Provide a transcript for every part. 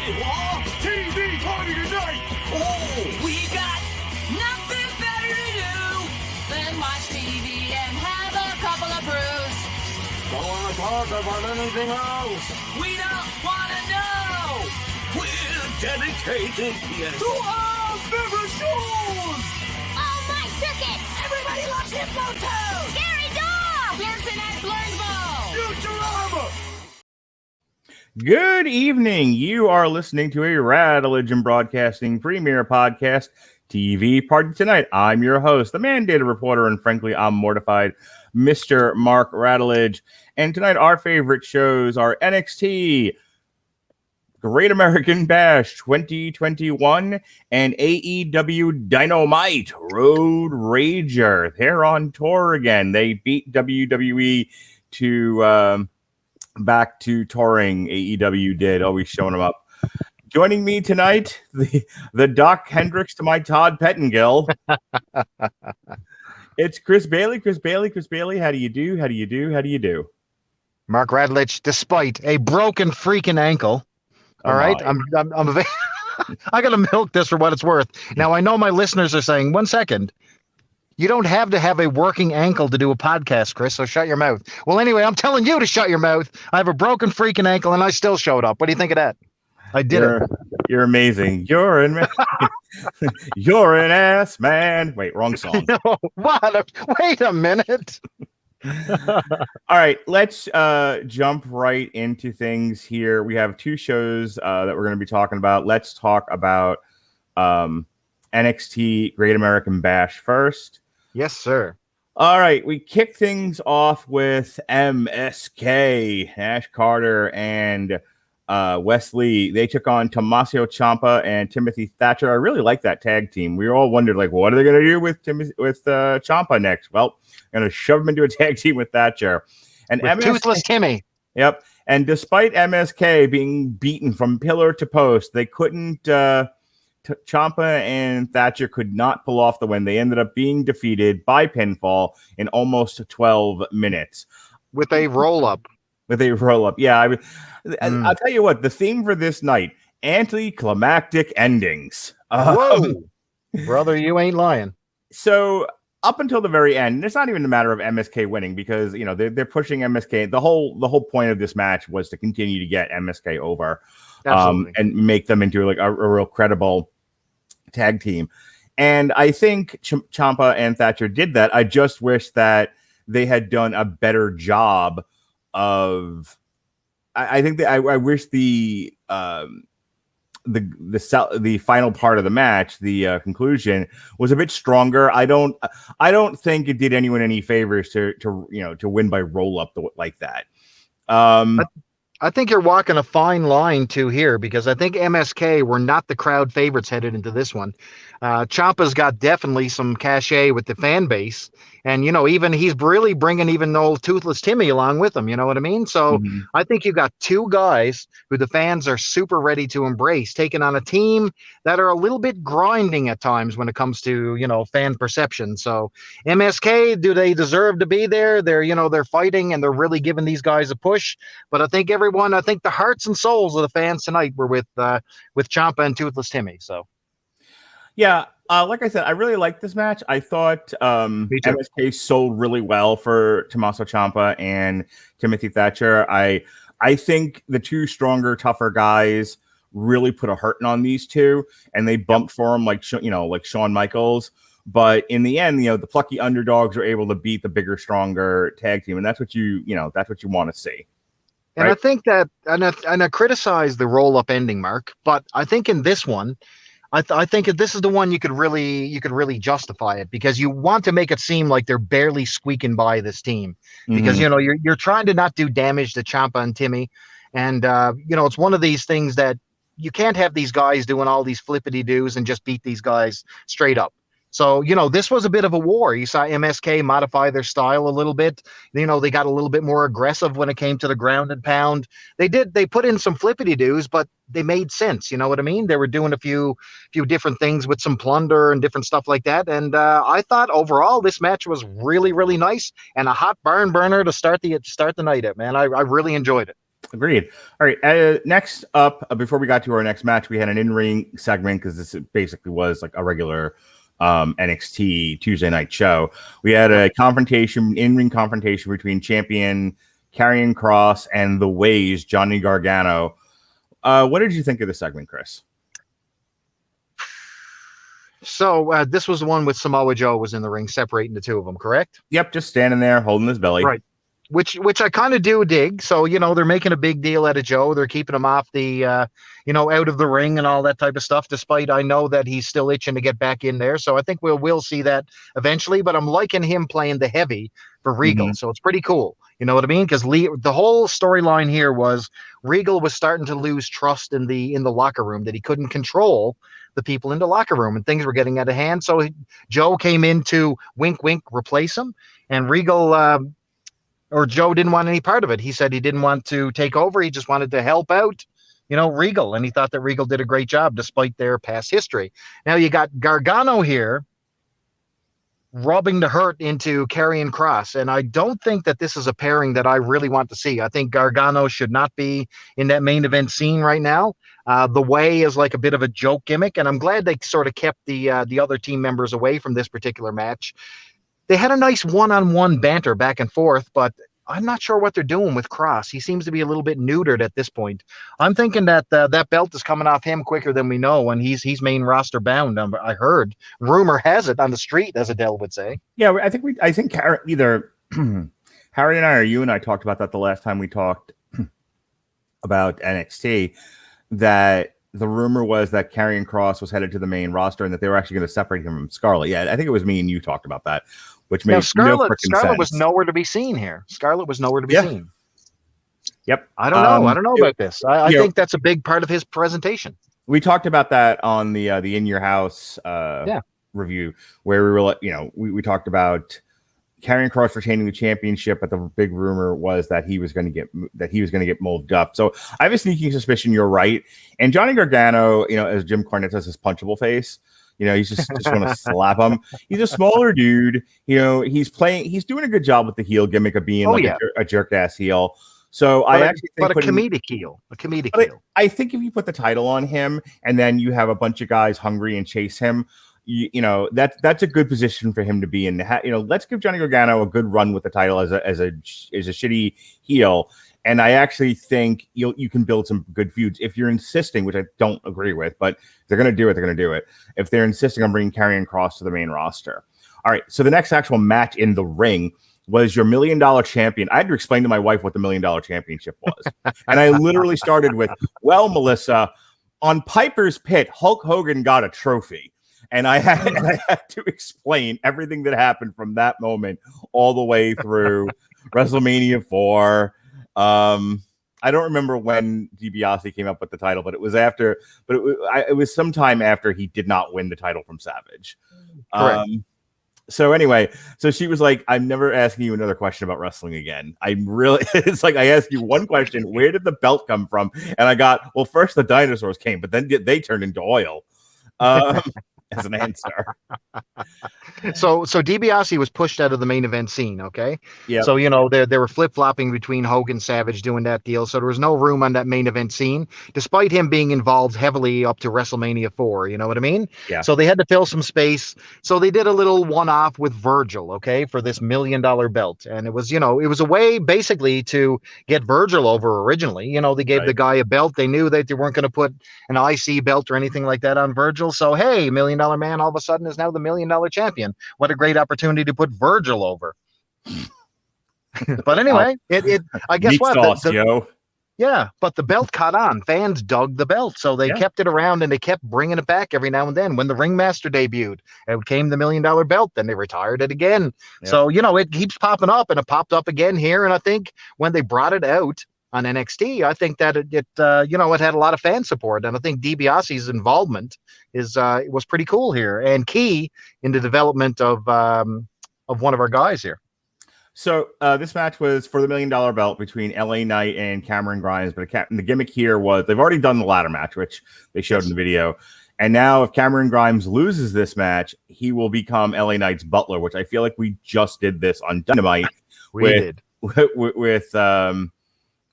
TV party tonight! Oh, we got nothing better to do than watch TV and have a couple of brews. Don't want to talk about anything else. We don't want to know. We're dedicated To our favorite shows. Oh, my circuit! Everybody loves Hypnotoad. Scary dog! Pearson at Blurnsville. Futurama! Good evening. You are listening to a Radulich and Broadcasting Premier Podcast TV Party Tonight. I'm your host, the mandated reporter, and frankly, I'm mortified, Mr. Mark Radulich. And tonight, our favorite shows are NXT, Great American Bash 2021, and AEW Dynamite Road Rager. They're on tour again. They beat WWE to back to touring. AEW did, always showing them up. Joining me tonight, the Doc Hendricks to my Todd Pettengill. It's Chris Bailey. Chris Bailey, how do you do? Mark Radulich, despite a broken freaking ankle. All right, I'm I gotta milk this for what it's worth. Now I know my listeners are saying, 1 second, you don't have to have a working ankle to do a podcast, Chris, so shut your mouth. Well, anyway, I'm telling you to shut your mouth. I have a broken freaking ankle and I still showed up. What do you think of that? I did it. You're amazing. You're an ass man. Wait, wrong song. No, wait a minute. All right, let's jump right into things here. We have two shows that we're going to be talking about. Let's talk about NXT Great American Bash first. Yes, sir. All right, we kick things off with MSK, Ash Carter and Wesley. They took on Tommaso Ciampa and Timothy Thatcher. I really like that tag team. We all wondered, like, what are they going to do with Ciampa next? Well, going to shove him into a tag team with Thatcher. And with Toothless Timmy. Yep. And despite MSK being beaten from pillar to post, they couldn't. Ciampa and Thatcher could not pull off the win. They ended up being defeated by pinfall in almost 12 minutes. With a roll-up. Yeah. I'll tell you what, the theme for this night, anticlimactic endings. Whoa. Brother, you ain't lying. So up until the very end, it's not even a matter of MSK winning because, you know, they're pushing MSK. The whole point of this match was to continue to get MSK over and make them into like a real credible tag team. And I think Ciampa and Thatcher did that. I just wish that they had done a better job of. I think that I wish the final part of the match, the conclusion, was a bit stronger. I don't think it did anyone any favors to win by roll up like that. I think you're walking a fine line too here because I think MSK were not the crowd favorites headed into this one. Ciampa's got definitely some cachet with the fan base. And, you know, even he's really bringing even old Toothless Timmy along with him. You know what I mean? So I think you've got two guys who the fans are super ready to embrace, taking on a team that are a little bit grinding at times when it comes to, you know, fan perception. So MSK, do they deserve to be there? They're fighting and they're really giving these guys a push. But I think the hearts and souls of the fans tonight were with Ciampa and Toothless Timmy. So. Yeah, like I said, I really liked this match. I thought MSK sold really well for Tommaso Ciampa and Timothy Thatcher. I think the two stronger, tougher guys really put a hurting on these two, and they bumped for them like Shawn Michaels. But in the end, you know, the plucky underdogs are able to beat the bigger, stronger tag team, and that's what you want to see. And right? I think that, and I criticize the roll-up ending, Mark, but I think in this one. I think this is the one you could really justify it because you want to make it seem like they're barely squeaking by this team because you know you're trying to not do damage to Ciampa and Timmy, and you know it's one of these things that you can't have these guys doing all these flippity doos and just beat these guys straight up. So, you know, this was a bit of a war. You saw MSK modify their style a little bit. You know, they got a little bit more aggressive when it came to the ground and pound. They put in some flippity doos, but they made sense. You know what I mean? They were doing a few different things with some plunder and different stuff like that. And I thought overall this match was really, really nice and a hot barn burner to start the night at, man. I really enjoyed it. Agreed. All right. Next up, before we got to our next match, we had an in-ring segment because this basically was like a regular NXT Tuesday night show. We had a in-ring confrontation between champion Karrion Kross and the Ways, Johnny Gargano. What did you think of the segment, Chris? So this was the one with Samoa Joe was in the ring separating the two of them, correct? Yep, just standing there holding his belly. Right. Which I kind of do dig. So, they're making a big deal out of Joe. They're keeping him off the, out of the ring and all that type of stuff, despite I know that he's still itching to get back in there. So I think we'll see that eventually, but I'm liking him playing the heavy for Regal. Mm-hmm. So it's pretty cool. You know what I mean? Because the whole storyline here was Regal was starting to lose trust in the locker room, that he couldn't control the people in the locker room and things were getting out of hand. So Joe came in to wink, wink, replace him, and Regal, or Joe didn't want any part of it. He said he didn't want to take over. He just wanted to help out, Regal. And he thought that Regal did a great job despite their past history. Now you got Gargano here rubbing the hurt into Karrion Kross. And I don't think that this is a pairing that I really want to see. I think Gargano should not be in that main event scene right now. The Way is like a bit of a joke gimmick. And I'm glad they sort of kept the other team members away from this particular match. They had a nice one-on-one banter back and forth, but I'm not sure what they're doing with Kross. He seems to be a little bit neutered at this point. I'm thinking that that belt is coming off him quicker than we know, and he's main roster bound. I heard. Rumor has it on the street, as Adele would say. Yeah, I think either Harry and I or you and I talked about that the last time we talked about NXT, that the rumor was that Karrion Kross was headed to the main roster and that they were actually going to separate him from Scarlett. Yeah, I think it was me and you talked about that, which made Scarlett sense. was nowhere to be seen here. Scarlett was nowhere to be seen. Yep. I don't know. I don't know about this. I think that's a big part of his presentation. We talked about that on the In Your House review, where we were, we talked about Karrion Kross retaining the championship, but the big rumor was that he was going to get moved up. So I have a sneaking suspicion you're right. And Johnny Gargano, as Jim Cornette says, his punchable face. He's just want to slap him. He's a smaller dude. He's doing a good job with the heel gimmick of being a jerk ass heel. So I actually think a comedic heel. I think if you put the title on him and then you have a bunch of guys hungry and chase him, that's a good position for him to be in. Let's give Johnny Gargano a good run with the title as a shitty heel. And I actually think you can build some good feuds if you're insisting, which I don't agree with, but if they're going to do it, they're going to do it. If they're insisting on bringing Karrion Kross to the main roster. All right. So the next actual match in the ring was your $1 million champion. I had to explain to my wife what the $1 million championship was. And I literally started with, well, Melissa, on Piper's Pit, Hulk Hogan got a trophy. And I had to explain everything that happened from that moment all the way through WrestleMania 4. I don't remember when DiBiase came up with the title, but it was after. But it was sometime after he did not win the title from Savage. So anyway, so she was like, "I'm never asking you another question about wrestling again." It's like I asked you one question: where did the belt come from? And I got, well, first the dinosaurs came, but then they turned into oil. As an answer. So DiBiase was pushed out of the main event scene, okay? Yeah. So, they were flip-flopping between Hogan, Savage doing that deal. So there was no room on that main event scene, despite him being involved heavily up to WrestleMania 4, you know what I mean? Yeah. So they had to fill some space. So they did a little one-off with Virgil, okay, for this $1 million belt. And it was, it was a way basically to get Virgil over originally. They gave the guy a belt. They knew that they weren't going to put an IC belt or anything like that on Virgil. So, hey, $1 million man all of a sudden is now the $1 million champion. What a great opportunity to put Virgil over. But anyway, I guess what? Yeah, but the belt caught on. Fans dug the belt, so they kept it around and they kept bringing it back every now and then. When the Ringmaster debuted, it came the $1 million belt. Then they retired it again. Yeah. So it keeps popping up, and it popped up again here. And I think when they brought it out on NXT, I think that it had a lot of fan support, and I think DiBiase's involvement was pretty cool here and key in the development of one of our guys here. So this match was for the $1 million belt between LA Knight and Cameron Grimes, but the gimmick here was they've already done the ladder match, which they showed in the video, and now if Cameron Grimes loses this match, he will become LA Knight's butler, which I feel like we just did this on Dynamite with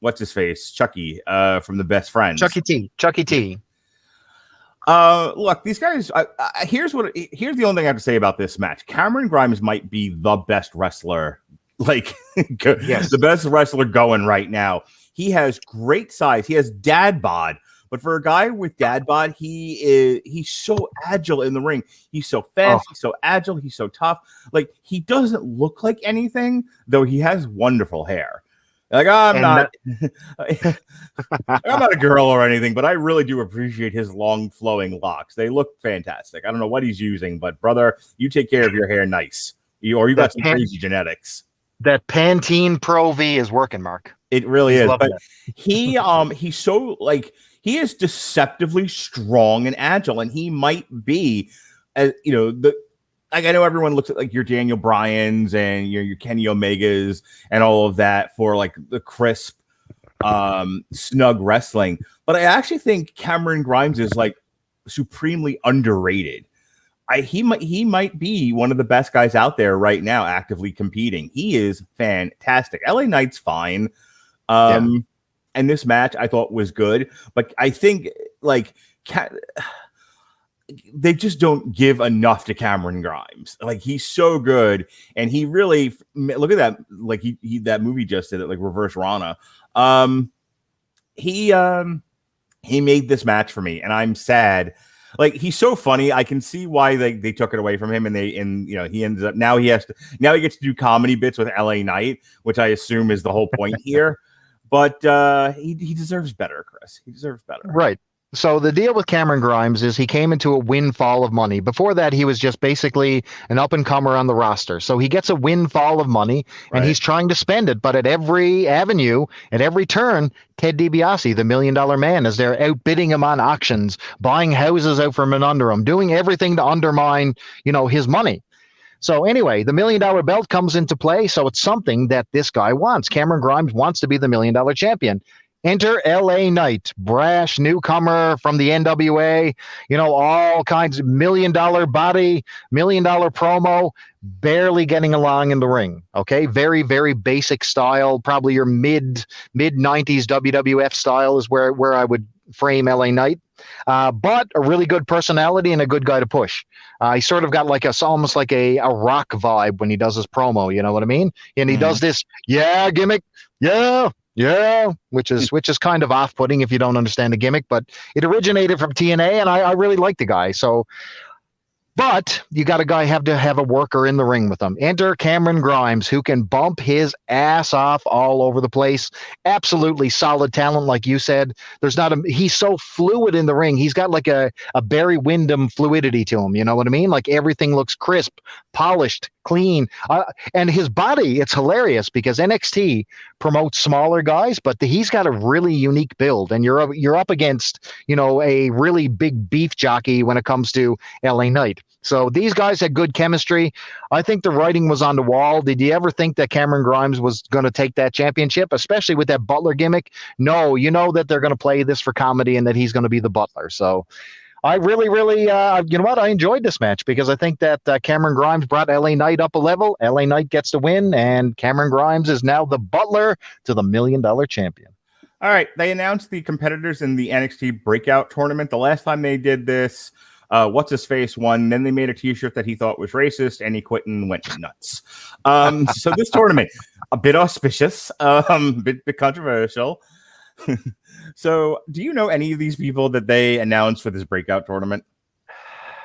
what's his face, Chucky, from the Best Friends. Chucky T. Look, these guys. Here's the only thing I have to say about this match. Cameron Grimes might be the best wrestler, the best wrestler going right now. He has great size. He has dad bod. But for a guy with dad bod, he's so agile in the ring. He's so fast, he's so agile, he's so tough. Like, he doesn't look like anything, though he has wonderful hair. Like, I'm not a girl or anything, but I really do appreciate his long flowing locks. They look fantastic. I don't know what he's using, but brother, you take care of your hair nice. You got some crazy genetics. That Pantene Pro V is working, Mark. It really is. But he's so he is deceptively strong and agile, and he might be, I know everyone looks at your Daniel Bryans and your Kenny Omegas and all of that for the crisp, snug wrestling, but I actually think Cameron Grimes is supremely underrated. He might be one of the best guys out there right now, actively competing. He is fantastic. LA Knight's fine. And this match I thought was good, but I think they just don't give enough to Cameron Grimes. He's so good, and he really look at that. He that movie just did it, Reverse Rana. He made this match for me, and I'm sad. He's so funny. I can see why they took it away from him, and he ends up now he gets to do comedy bits with LA Knight, which I assume is the whole point here. But he deserves better, Chris. He deserves better. Right. So the deal with Cameron Grimes is he came into a windfall of money. Before that, he was just basically an up-and-comer on the roster. So he gets a windfall of money, and he's trying to spend it. But at every avenue, at every turn, Ted DiBiase, the $1 Million Man, is there outbidding him on auctions, buying houses out from and under him, doing everything to undermine, his money. So anyway, the $1 Million belt comes into play. So it's something that this guy wants. Cameron Grimes wants to be the $1 Million champion. Enter LA Knight, brash newcomer from the NWA, all kinds of $1 million body, $1 million promo, barely getting along in the ring. Okay. Very, very basic style. Probably your mid 90s WWF style is where I would frame LA Knight. But a really good personality and a good guy to push. He sort of got almost like a rock vibe when he does his promo. You know what I mean? And he does this, gimmick. Yeah, which is kind of off-putting if you don't understand the gimmick, but it originated from TNA, and I really like the guy. So, but you got to have a worker in the ring with him. Enter Cameron Grimes, who can bump his ass off all over the place. Absolutely solid talent, like you said. He's so fluid in the ring. He's got a Barry Windham fluidity to him. You know what I mean? Everything looks crisp, polished, clean. And his body, it's hilarious because NXT promotes smaller guys, but he's got a really unique build, and you're up against, a really big beef jockey when it comes to LA Knight. So these guys had good chemistry. I think the writing was on the wall. Did you ever think that Cameron Grimes was going to take that championship, especially with that Butler gimmick? No, that they're going to play this for comedy and that he's going to be the Butler. So I really, really, I enjoyed this match because I think that Cameron Grimes brought LA Knight up a level. LA Knight gets the win, and Cameron Grimes is now the Butler to the $1 Million champion. All right. They announced the competitors in the NXT Breakout Tournament. The last time they did this, What's-His-Face won. Then they made a T-shirt that he thought was racist, and he quit and went nuts. So this tournament, a bit auspicious, bit controversial. So do you know any of these people that they announced for this breakout tournament?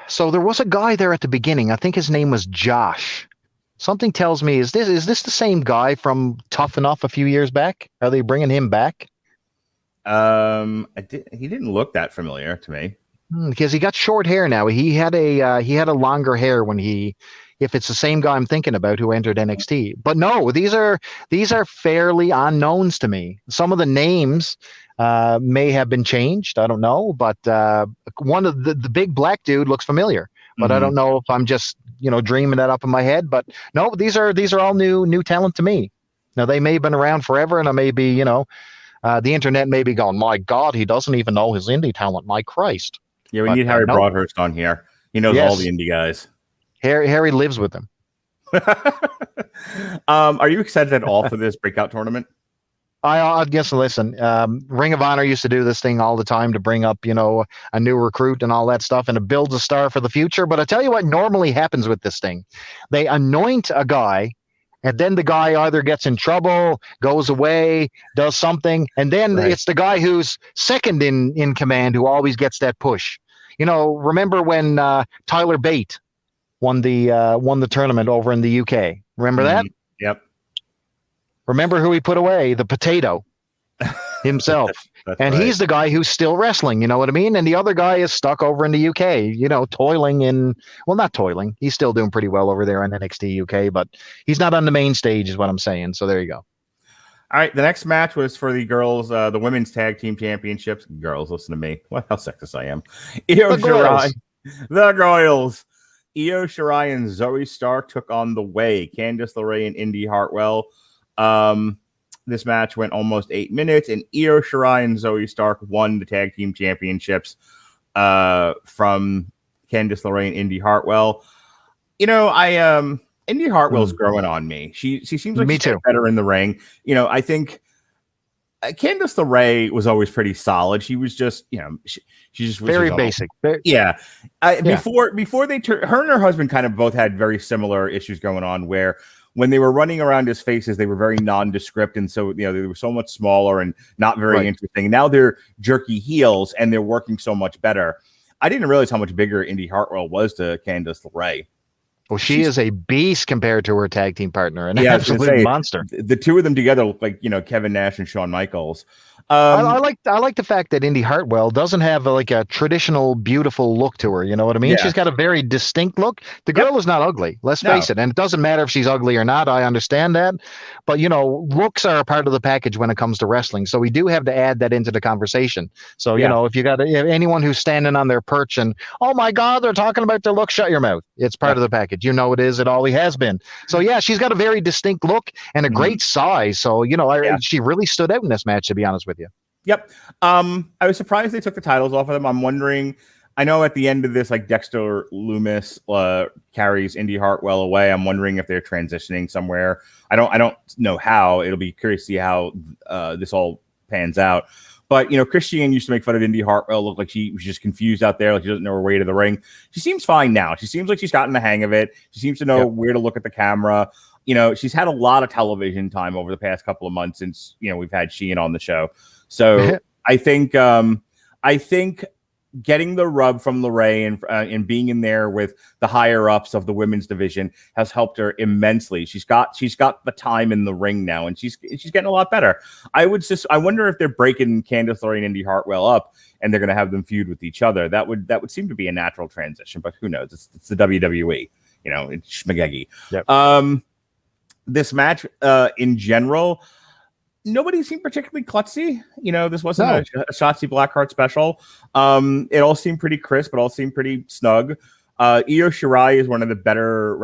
So there was a guy there at the beginning. I think his name was Josh. Something tells me, is this the same guy from Tough Enough a few years back? Are they bringing him back? He didn't look that familiar to me. Because he got short hair now. He had a longer hair when if it's the same guy I'm thinking about who entered NXT. But no, these are fairly unknowns to me. Some of the names may have been changed. I don't know, but one of the big black dude looks familiar. But I don't know if I'm just dreaming that up in my head. But no, these are all new talent to me. Now they may have been around forever, and I may be the internet may be going, my God, he doesn't even know his indie talent. My Christ. Yeah, we need Harry Broadhurst on here. He knows all the indie guys. Harry lives with them. Are you excited at all for this breakout tournament? I guess, listen, Ring of Honor used to do this thing all the time to bring up, a new recruit and all that stuff, and it builds a star for the future. But I tell you what normally happens with this thing. They anoint a guy, and then the guy either gets in trouble, goes away, does something, and then it's the guy who's second in command who always gets that push. Remember when Tyler Bate won the tournament over in the UK? Remember that? Yep. Remember who he put away? The potato himself. And right. He's the guy who's still wrestling, you know what I mean? And the other guy is stuck over in the UK, toiling not toiling. He's still doing pretty well over there in NXT UK, but he's not on the main stage is what I'm saying. So there you go. All right, the next match was for the girls, the women's tag team championships. Girls, listen to me. What how sexist I am. Io Shirai, the Royals. Io Shirai and Zoe Stark took on the Way, Candice LeRae and Indy Hartwell. This match went almost 8 minutes, and Io Shirai and Zoe Stark won the tag team championships from Candice LeRae and Indy Hartwell. Indy Hartwell's growing on me. She seems like she's better in the ring. I think Candice LeRae was always pretty solid. She was just, she just was very basic. Before they her and her husband kind of both had very similar issues going on where when they were running around his faces, they were very nondescript. And so, they were so much smaller and not very interesting. Now they're jerky heels and they're working so much better. I didn't realize how much bigger Indy Hartwell was to Candice LeRae. Well, she is a beast compared to her tag team partner, an absolute monster. The two of them together look like Kevin Nash and Shawn Michaels. I like the fact that Indy Hartwell doesn't have a traditional beautiful look to her. You know what I mean? Yeah. She's got a very distinct look. The girl is not ugly. Let's face it. And it doesn't matter if she's ugly or not. I understand that. But, looks are a part of the package when it comes to wrestling. So we do have to add that into the conversation. So, if you got anyone who's standing on their perch and, oh, my God, they're talking about their look, shut your mouth. It's part of the package. It is. It always has been. So, she's got a very distinct look and a great size. So, she really stood out in this match, to be honest with you. Yep. I was surprised they took the titles off of them. I'm wondering, I know at the end of this, Dexter Loomis carries Indy Hartwell away. I'm wondering if they're transitioning somewhere. I don't know how. It'll be curious to see how this all pans out. But, Christiane used to make fun of Indy Hartwell, looked like she was just confused out there, like she doesn't know her way to the ring. She seems fine now. She seems like she's gotten the hang of it. She seems to know where to look at the camera. She's had a lot of television time over the past couple of months since, we've had Sheehan on the show. So I think getting the rub from LeRae and being in there with the higher ups of the women's division has helped her immensely. She's got the time in the ring now, and she's getting a lot better. I wonder if they're breaking Candice LeRae and Indy Hartwell up, and they're going to have them feud with each other. That would seem to be a natural transition, but who knows? It's the WWE. It's schmageggy. Yep. This match, in general, nobody seemed particularly klutzy. This wasn't a Shotzi Blackheart special. It all seemed pretty crisp. It all seemed pretty snug. Io Shirai is one of the better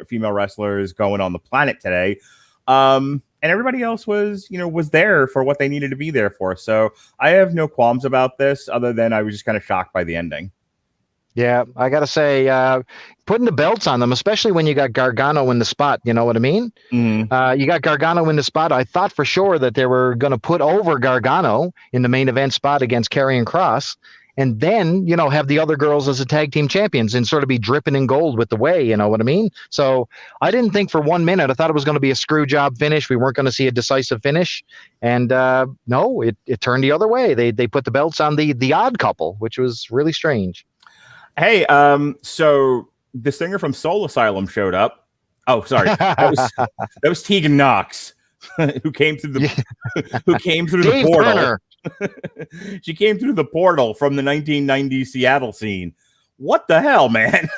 female wrestlers going on the planet today. And everybody else was there for what they needed to be there for. So I have no qualms about this other than I was just kind of shocked by the ending. Yeah, I got to say, putting the belts on them, especially when you got Gargano in the spot, you know what I mean? Mm-hmm. You got Gargano in the spot. I thought for sure that they were going to put over Gargano in the main event spot against Karrion Kross, and then, have the other girls as the tag team champions and sort of be dripping in gold with the Way, you know what I mean? So I didn't think for 1 minute, I thought it was going to be a screw job finish. We weren't going to see a decisive finish. And no, it turned the other way. They put the belts on the odd couple, which was really strange. Hey, so the singer from Soul Asylum showed up. Oh, sorry, that was Tegan Knox, who came through the portal. She came through the portal from the 1990s Seattle scene. What the hell, man?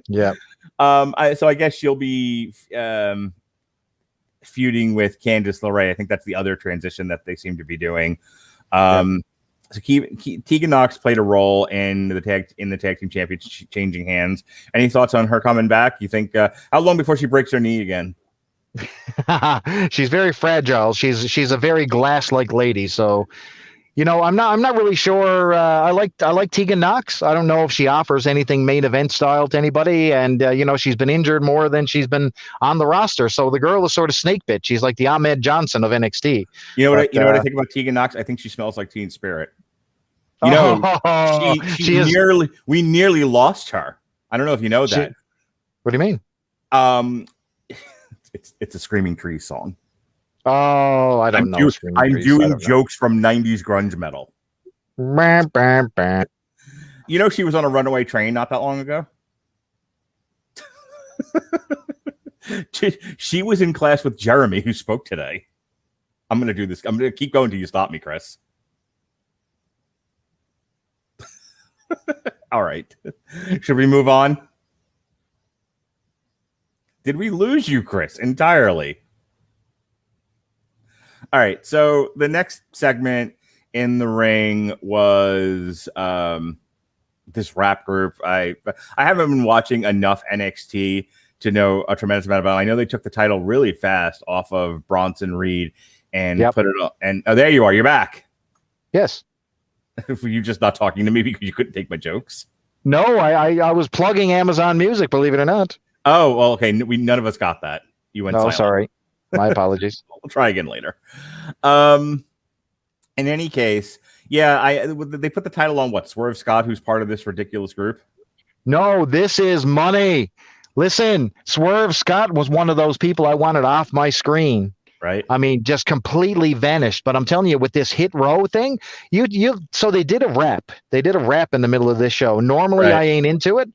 Yeah. So I guess she'll be feuding with Candice LeRae. I think that's the other transition that they seem to be doing. So Tegan Knox played a role in the tag team championship changing hands. Any thoughts on her coming back? You think how long before she breaks her knee again? She's very fragile. She's a very glass-like lady. So, I'm not really sure. I like Tegan Knox. I don't know if she offers anything main event style to anybody, and she's been injured more than she's been on the roster. So the girl is sort of snake bit. She's like the Ahmed Johnson of NXT. You know what I think about Tegan Knox? I think she smells like Teen Spirit. We nearly lost her. I don't know if you know that. What do you mean? It's a Screaming Trees song. Oh, I don't know. I'm doing jokes from 90s grunge metal. She was on a runaway train not that long ago. She was in class with Jeremy, who spoke today. I'm going to do this. I'm going to keep going till you stop me, Chris. All right. Should we move on? Did we lose you, Chris, entirely? All right. So the next segment in the ring was this rap group. I haven't been watching enough NXT to know a tremendous amount about it. I know they took the title really fast off of Bronson Reed and put it on. And there you are. You're back. Yes. Were you just not talking to me because you couldn't take my jokes? No, I was plugging Amazon Music, believe it or not. Oh, well, okay. None of us got that. You went silent. Sorry. My apologies. We'll try again later. In any case, they put the title on what? Swerve Scott, who's part of this ridiculous group? No, this is money. Listen, Swerve Scott was one of those people I wanted off my screen. Right. I mean, just completely vanished. But I'm telling you, with this Hit Row thing, so they did a rap. They did a rap in the middle of this show. Normally, I ain't into it,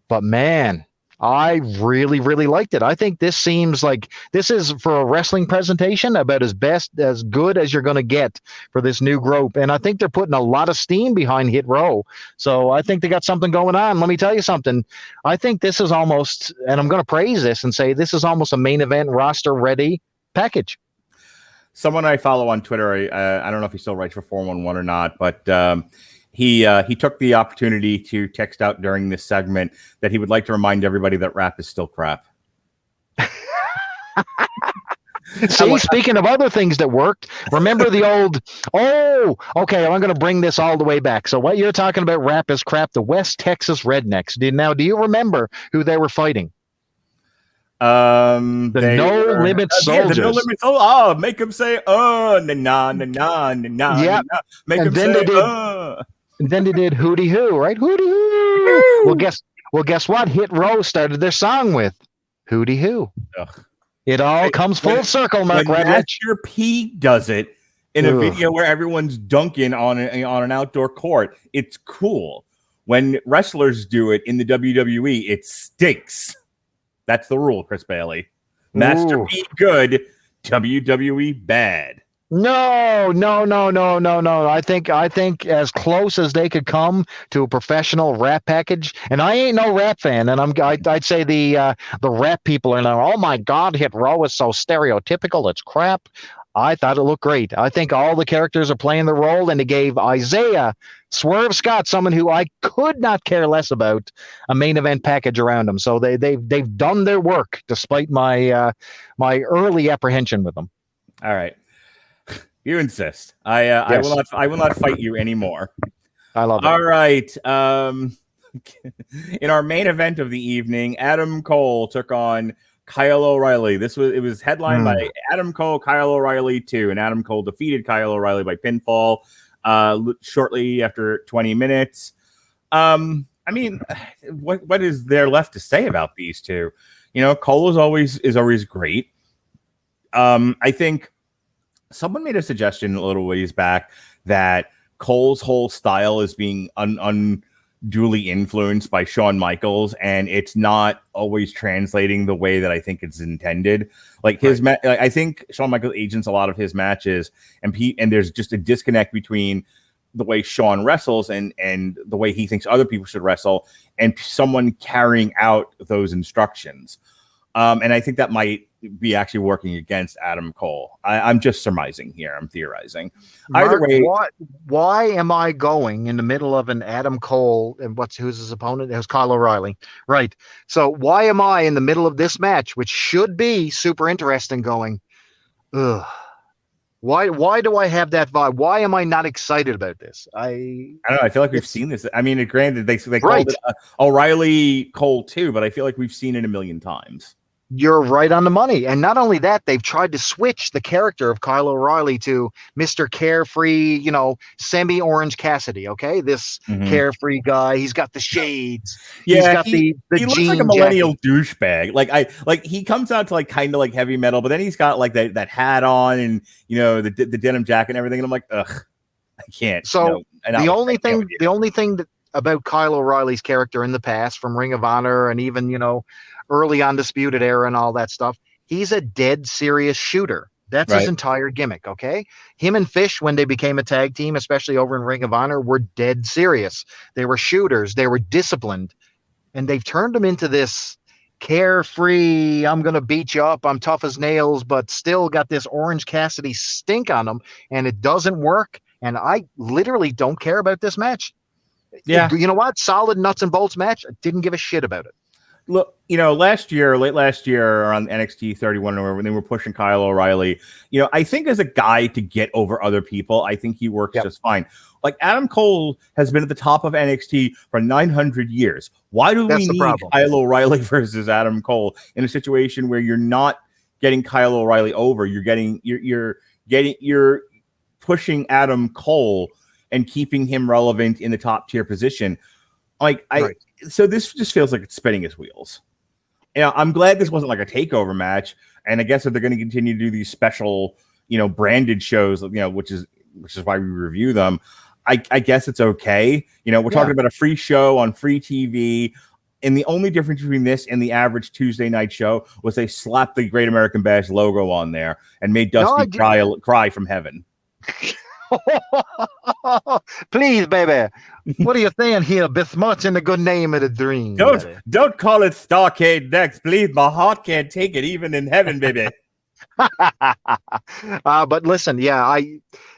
but man, I really, really liked it. I think this seems like this is for a wrestling presentation about as good as you're going to get for this new group. And I think they're putting a lot of steam behind Hit Row. So I think they got something going on. Let me tell you something. I think this is almost, and I'm going to praise this and say this is almost a main event roster ready package. Someone I follow on Twitter, I don't know if he still writes for 411 or not, but he took the opportunity to text out during this segment that he would like to remind everybody that rap is still crap. See, speaking of other things that worked, remember the old, okay, I'm going to bring this all the way back. So what you're talking about, rap is crap, the West Texas Rednecks. Do you remember who they were fighting? The No Limit Soldiers. The No Limit Soldiers. Oh, make them say, na na na na na. Yeah. Make them say, And then they did Hootie Hoo, right? Hootie Hoo. Well, guess what? Hit Row started their song with Hootie Hoo. Ugh. It all comes full circle, Mark Radulich. Master P does it in a video where everyone's dunking on an outdoor court. It's cool. When wrestlers do it in the WWE, it stinks. That's the rule, Chris Bailey. Master P good, WWE bad. No. I think as close as they could come to a professional rap package, and I ain't no rap fan, and I'd say the rap people are now, oh my God, Hit Row is so stereotypical, it's crap. I thought it looked great. I think all the characters are playing the role, and it gave Isaiah Swerve Scott, someone who I could not care less about, a main event package around him. So they've done their work despite my early apprehension with them. All right, you insist. I will not fight you anymore. I love it. All right. In our main event of the evening, Adam Cole took on Kyle O'Reilly. It was headlined by Adam Cole, Kyle O'Reilly 2, and Adam Cole defeated Kyle O'Reilly by pinfall shortly after 20 minutes. I mean, what is there left to say about these two? Cole is always great. I think someone made a suggestion a little ways back that Cole's whole style is being unduly influenced by Shawn Michaels, and it's not always translating the way that I think it's intended. Like I think Shawn Michaels agents a lot of his matches, and there's just a disconnect between the way Shawn wrestles and the way he thinks other people should wrestle, and someone carrying out those instructions. And I think that might be actually working against Adam Cole. I'm just surmising here. I'm theorizing. Mark, either way, why am I going in the middle of an Adam Cole and who's his opponent? It was Kyle O'Reilly, right? So why am I in the middle of this match, which should be super interesting, going, ugh, Why do I have that vibe? Why am I not excited about this? I don't know. I feel like we've seen this. I mean, granted, they Right. called it O'Reilly Cole too, but I feel like we've seen it a million times. You're right on the money. And not only that, they've tried to switch the character of Kyle O'Reilly to Mr. Carefree, semi-Orange Cassidy, okay? This carefree guy. He's got the shades. Yeah, he's got the he looks jean like a millennial jacket. douchebag. Like he comes out to like kind of like heavy metal, but then he's got like that hat on and the denim jacket and everything. And I'm like, ugh, I can't. So the only thing that about Kyle O'Reilly's character in the past, from Ring of Honor and even early Undisputed Era and all that stuff, he's a dead serious shooter. That's his entire gimmick, okay? Him and Fish, when they became a tag team, especially over in Ring of Honor, were dead serious. They were shooters. They were disciplined. And they've turned him into this carefree, I'm going to beat you up, I'm tough as nails, but still got this Orange Cassidy stink on him, and it doesn't work. And I literally don't care about this match. Yeah. You know what? Solid nuts and bolts match. I didn't give a shit about it. Look, late last year on NXT 31, when they were pushing Kyle O'Reilly, I think as a guy to get over other people, I think he works just fine. Like Adam Cole has been at the top of NXT for 900 years. Why do we need Kyle O'Reilly versus Adam Cole in a situation where you're not getting Kyle O'Reilly over? You're pushing Adam Cole and keeping him relevant in the top tier position. So this just feels like it's spinning its wheels. I'm glad this wasn't like a takeover match, and I guess that they're going to continue to do these special, branded shows, which is why we review them. I guess it's okay. We're talking about a free show on free TV, and the only difference between this and the average Tuesday night show was they slapped the Great American Bash logo on there and made Dusty cry from heaven. Please, baby. What are you saying here? Besmirch in the good name of the dream. Don't call it Starcade next, please. My heart can't take it, even in heaven, baby. But listen,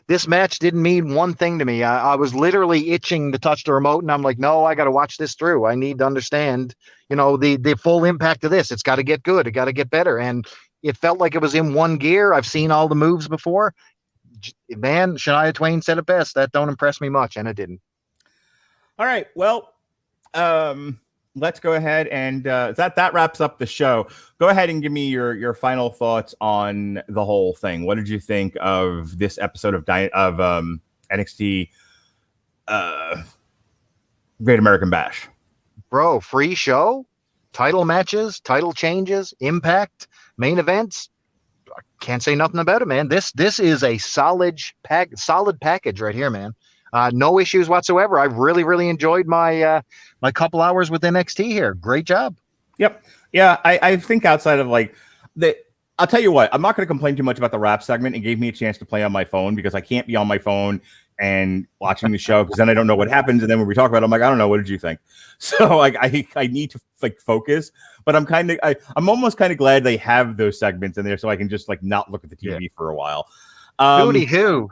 this match didn't mean one thing to me. I was literally itching to touch the remote, and I'm like, no, I got to watch this through. I need to understand, the full impact of this. It's got to get good. It got to get better. And it felt like it was in one gear. I've seen all the moves before. Man, Shania Twain said it best. That don't impress me much, and it didn't. All right, well, let's go ahead and that wraps up the show. Go ahead and give me your final thoughts on the whole thing. What did you think of this episode of NXT Great American Bash? Bro, free show, title matches, title changes, impact, main events. Can't say nothing about it, man. This is a solid package right here, man. No issues whatsoever. I really, really enjoyed my couple hours with NXT here. Great job. Yep. Yeah, I think outside of I'll tell you what, I'm not going to complain too much about the rap segment. It gave me a chance to play on my phone because I can't be on my phone and watching the show because then I don't know what happens. And then when we talk about it, I'm like, I don't know. What did you think? So I need to focus, but I'm almost kind of glad they have those segments in there so I can just not look at the TV for a while. Hooty hoo.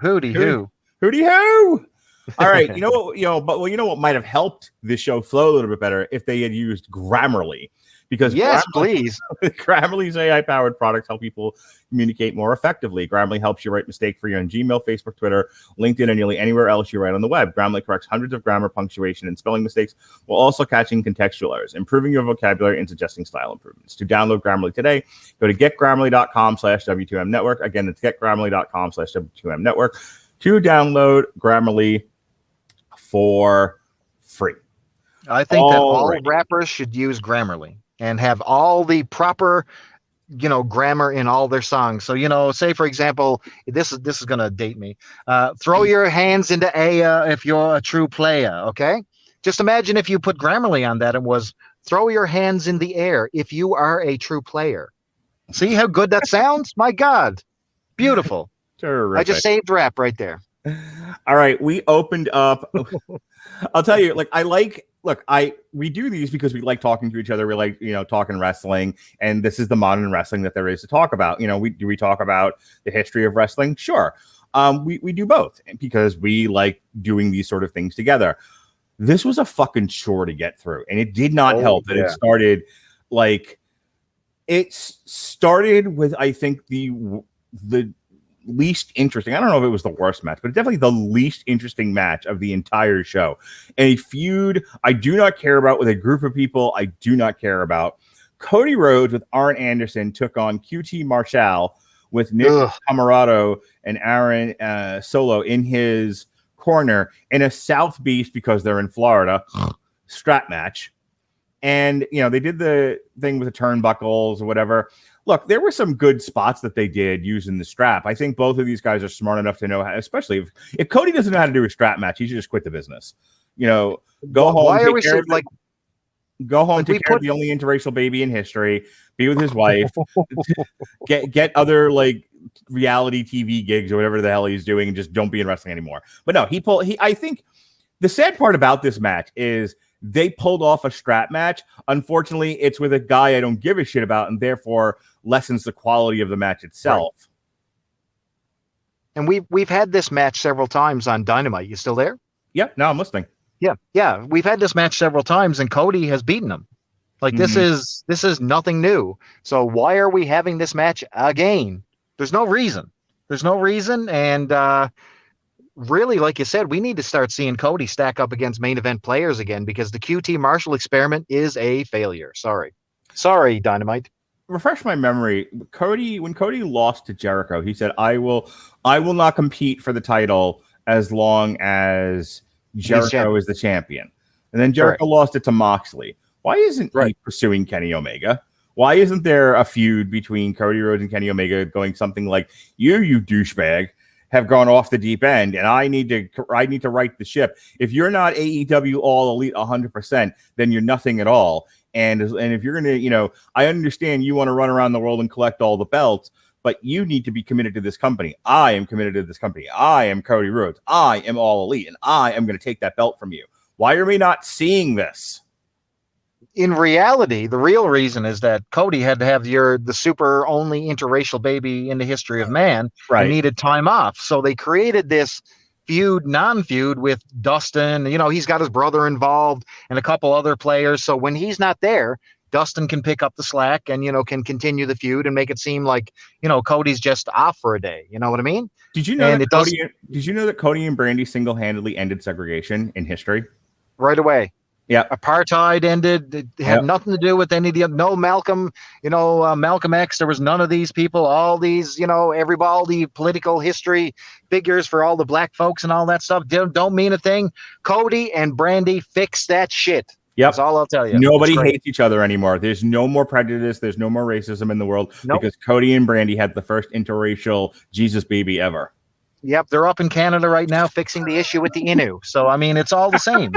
All right. You know what might have helped this show flow a little bit better if they had used Grammarly. Because please. Grammarly's AI-powered products help people communicate more effectively. Grammarly helps you write mistake-free on Gmail, Facebook, Twitter, LinkedIn, and nearly anywhere else you write on the web. Grammarly corrects hundreds of grammar, punctuation, and spelling mistakes while also catching contextual errors, improving your vocabulary, and suggesting style improvements. To download Grammarly today, go to getgrammarly.com/W2M network. Again, it's getgrammarly.com/W2M network to download Grammarly for free. I think that all rappers should use Grammarly and have all the proper, grammar in all their songs. So, say for example, this is going to date me. Throw your hands into Aya if you're a true player. Okay. Just imagine if you put Grammarly on that. It was throw your hands in the air if you are a true player. See how good that sounds? My God. Beautiful. Terrific. I just saved rap right there. All right. We opened up. I'll tell you, we do these because we like talking to each other. We like, talking wrestling, and this is the modern wrestling that there is to talk about. We talk about the history of wrestling? Sure. We do both because we like doing these sort of things together. This was a fucking chore to get through, and it did not help that it started with, I think, the least interesting. I don't know if it was the worst match, but definitely the least interesting match of the entire show. A feud I do not care about with a group of people I do not care about. Cody Rhodes with Arn Anderson took on QT Marshall with Nick Camarado and Aaron Solo in his corner in a South Beach, because they're in Florida, strap match. And, you know, they did the thing with the turnbuckles or whatever. Look, there were some good spots that they did using the strap. I think both of these guys are smart enough to know how, especially if Cody doesn't know how to do a strap match, he should just quit the business. You know, go home. Why are we so, go home, take care of the only interracial baby in history, be with his wife, get other like reality TV gigs or whatever the hell he's doing, and just don't be in wrestling anymore. But no, I think the sad part about this match is they pulled off a strap match. Unfortunately, it's with a guy I don't give a shit about, and therefore lessens the quality of the match itself. Right. And we've had this match several times on Dynamite. You still there? Yeah, no, I'm listening. Yeah. We've had this match several times, and Cody has beaten him. Like this is nothing new. So why are we having this match again? There's no reason. And really, like you said, we need to start seeing Cody stack up against main event players again, because the QT Marshall experiment is a failure. Sorry, Dynamite. Refresh my memory. When Cody lost to Jericho, he said, I will not compete for the title as long as Jericho is the champion. And then Jericho lost it to Moxley. Why isn't he pursuing Kenny Omega? Why isn't there a feud between Cody Rhodes and Kenny Omega going something like, you douchebag, have gone off the deep end, and I need to right the ship. If you're not AEW All Elite 100%, then you're nothing at all. And if you're going to, I understand you want to run around the world and collect all the belts, but you need to be committed to this company. I am committed to this company. I am Cody Rhodes. I am All Elite, and I am going to take that belt from you. Why are we not seeing this? In reality, the real reason is that Cody had to have the super only interracial baby in the history of man and needed time off. So they created this non-feud with Dustin. He's got his brother involved and a couple other players. So when he's not there, Dustin can pick up the slack and, can continue the feud and make it seem like, Cody's just off for a day. You know what I mean? Did you know that Cody and Brandy single-handedly ended segregation in history? Right away. Yeah, apartheid ended. It had nothing to do with any of the Malcolm. Malcolm X. There was none of these people. All these, all the political history figures for all the black folks and all that stuff don't mean a thing. Cody and Brandy fixed that shit. Yep. That's all I'll tell you. Nobody hates each other anymore. There's no more prejudice. There's no more racism in the world because Cody and Brandy had the first interracial Jesus baby ever. Yep, they're up in Canada right now fixing the issue with the Innu. So I mean, it's all the same.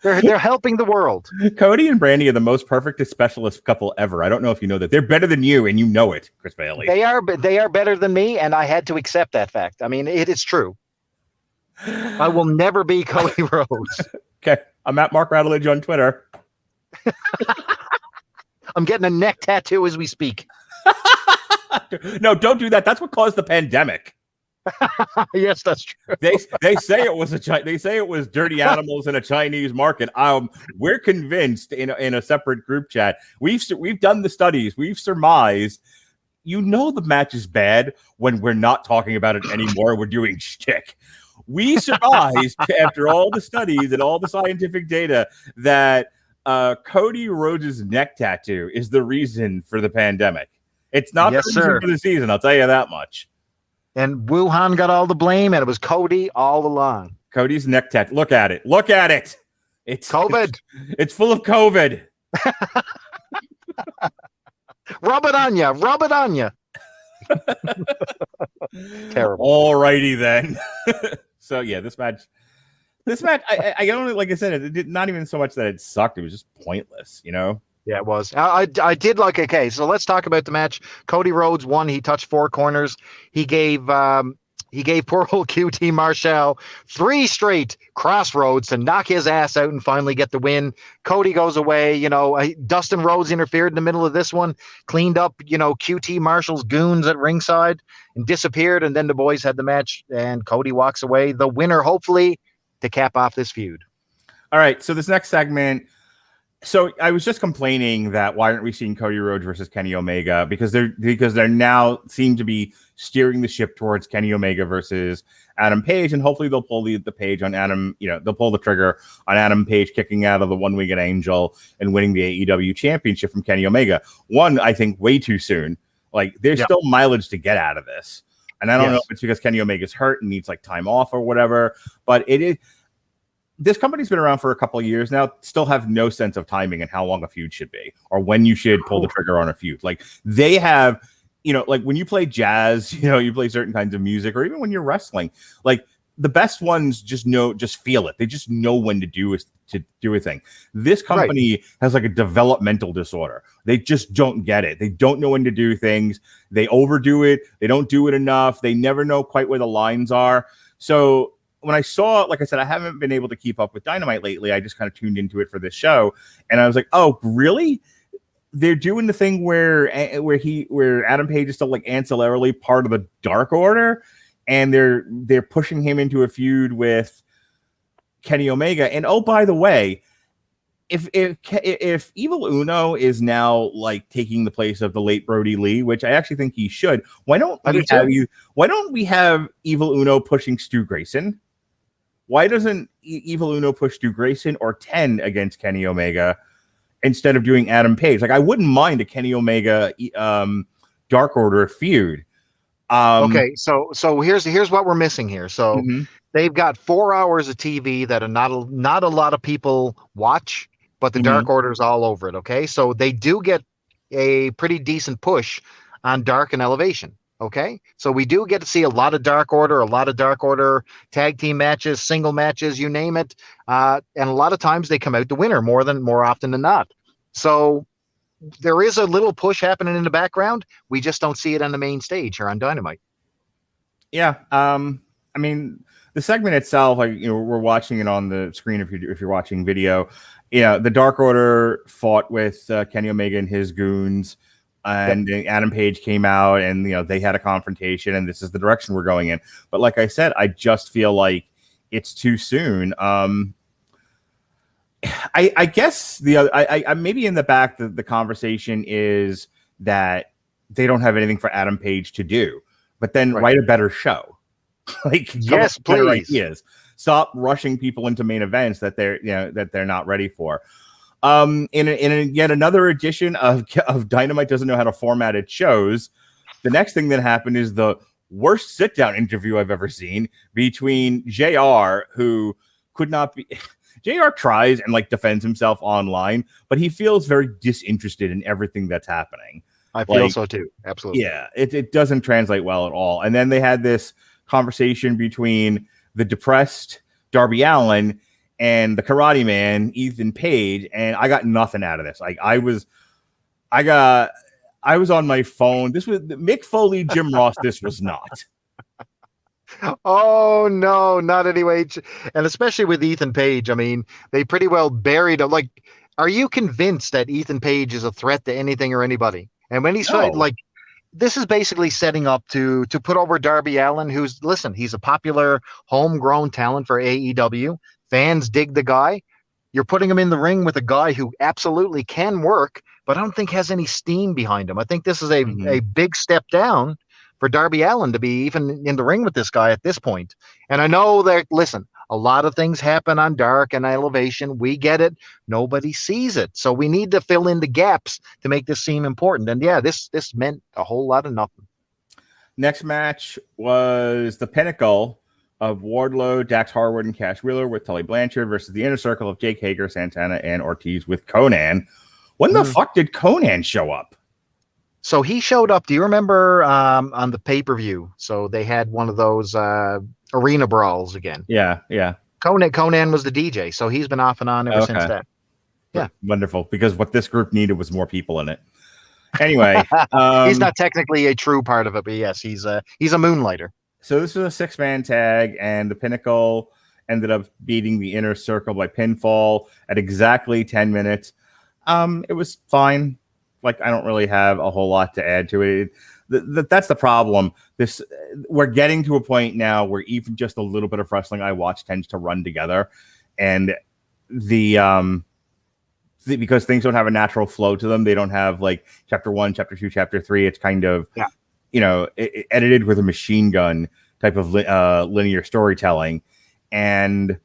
They're helping the world. Cody and Brandy are the most perfect specialist couple ever. I don't know if you know that. They're better than you, and you know it, Chris Bailey. They are better than me, and I had to accept that fact. I mean, it is true. I will never be Cody Rhodes. Okay, I'm at Mark Radulich on Twitter. I'm getting a neck tattoo as we speak. No, don't do that. That's what caused the pandemic. Yes, that's true. They say it was dirty animals in a Chinese market. We're convinced in a separate group chat. We've done the studies. We've surmised. The match is bad when we're not talking about it anymore. We're doing shtick. We surmised after all the studies and all the scientific data that Cody Rhodes' neck tattoo is the reason for the pandemic. It's not the reason for the season. I'll tell you that much. And Wuhan got all the blame, and it was Cody all along. Cody's neck tattoo. Look at it. Look at it. It's COVID. It's full of COVID. Rub it on you. Rub it on you. Terrible. All righty then. So yeah, this match. I only, like I said, it did not even so much that it sucked. It was just pointless. Yeah, it was. I did like. Okay, so let's talk about the match. Cody Rhodes won. He touched 4 corners. He gave poor old QT Marshall 3 straight crossroads to knock his ass out and finally get the win. Cody goes away. Dustin Rhodes interfered in the middle of this one, cleaned up, QT Marshall's goons at ringside and disappeared. And then the boys had the match and Cody walks away, the winner, hopefully, to cap off this feud. All right. So this next segment, So I was just complaining that why aren't we seeing Cody Rhodes versus Kenny Omega, because they're now seem to be steering the ship towards Kenny Omega versus Adam Page, and hopefully they'll pull the page on Adam. They'll pull the trigger on Adam Page kicking out of the one-winged angel and winning the AEW championship from Kenny Omega. One, I think, way too soon. Like there's still mileage to get out of this, and I don't know if it's because Kenny Omega's hurt and needs like time off or whatever, but it is. This company's been around for a couple of years now, still have no sense of timing and how long a feud should be or when you should pull the trigger on a feud. Like they have, like when you play jazz, you play certain kinds of music, or even when you're wrestling, like the best ones just feel it. They just know when to do a thing. This company has like a developmental disorder. They just don't get it. They don't know when to do things. They overdo it. They don't do it enough. They never know quite where the lines are. So when I saw, like I said, I haven't been able to keep up with Dynamite lately. I just kind of tuned into it for this show, and I was like, "Oh, really? They're doing the thing where Adam Page is still like ancillarily part of the Dark Order, and they're pushing him into a feud with Kenny Omega. And oh, by the way, if Evil Uno is now like taking the place of the late Brody Lee, which I actually think he should, why don't we have Evil Uno pushing Stu Grayson? Why doesn't Evil Uno push Stu Grayson or 10 against Kenny Omega instead of doing Adam Page? Like, I wouldn't mind a Kenny Omega Dark Order feud. Okay, so here's what we're missing here. So they've got 4 hours of TV that are not a lot of people watch, but the Dark Order's all over it. Okay, so they do get a pretty decent push on Dark and Elevation. Okay, so we do get to see a lot of Dark Order tag team matches, single matches, you name it. And a lot of times they come out the winner more often than not. So there is a little push happening in the background. We just don't see it on the main stage here on Dynamite. Yeah. I mean, the segment itself, like, we're watching it on the screen if you're watching video. The Dark Order fought with Kenny Omega and his goons. And Adam Page came out and, they had a confrontation, and this is the direction we're going in. But like I said, I just feel like it's too soon. I guess I maybe in the back, the conversation is that they don't have anything for Adam Page to do, but then write a better show. Like, yes, please. Ideas. Stop rushing people into main events that they're not ready for. In yet another edition of Dynamite doesn't know how to format its shows. The next thing that happened is the worst sit-down interview I've ever seen between JR, who could not be. JR tries and like defends himself online, but he feels very disinterested in everything that's happening. I feel so too. Absolutely. Yeah, it doesn't translate well at all. And then they had this conversation between the depressed Darby Allin and the Karate Man, Ethan Page, and I got nothing out of this. Like I was on my phone. This was Mick Foley, Jim Ross. This was not. Oh no, not anyway. And especially with Ethan Page, I mean, they pretty well buried him. Like, are you convinced that Ethan Page is a threat to anything or anybody? And when he's like, this is basically setting up to put over Darby Allin, he's a popular homegrown talent for AEW. Fans dig the guy. You're putting him in the ring with a guy who absolutely can work, but I don't think has any steam behind him. I think this is a big step down for Darby Allin to be even in the ring with this guy at this point. And I know that, listen, a lot of things happen on Dark and Elevation. We get it. Nobody sees it. So we need to fill in the gaps to make this seem important. And yeah, this meant a whole lot of nothing. Next match was the Pinnacle of Wardlow, Dax Harwood, and Cash Wheeler with Tully Blanchard versus the Inner Circle of Jake Hager, Santana, and Ortiz with Conan. When the fuck did Conan show up? So he showed up. Do you remember on the pay-per-view? So they had one of those arena brawls again. Yeah. Conan was the DJ, so he's been off and on ever since that. Yeah. Wonderful, because what this group needed was more people in it. Anyway. He's not technically a true part of it, but yes, he's a moonlighter. So this was a 6-man tag, and the Pinnacle ended up beating the Inner Circle by pinfall at exactly 10 minutes. It was fine. Like, I don't really have a whole lot to add to it. That's the problem. We're getting to a point now where even just a little bit of wrestling I watch tends to run together, and the because things don't have a natural flow to them. They don't have like chapter 1, chapter 2, chapter 3. It's kind of, edited with a machine gun type of linear storytelling. And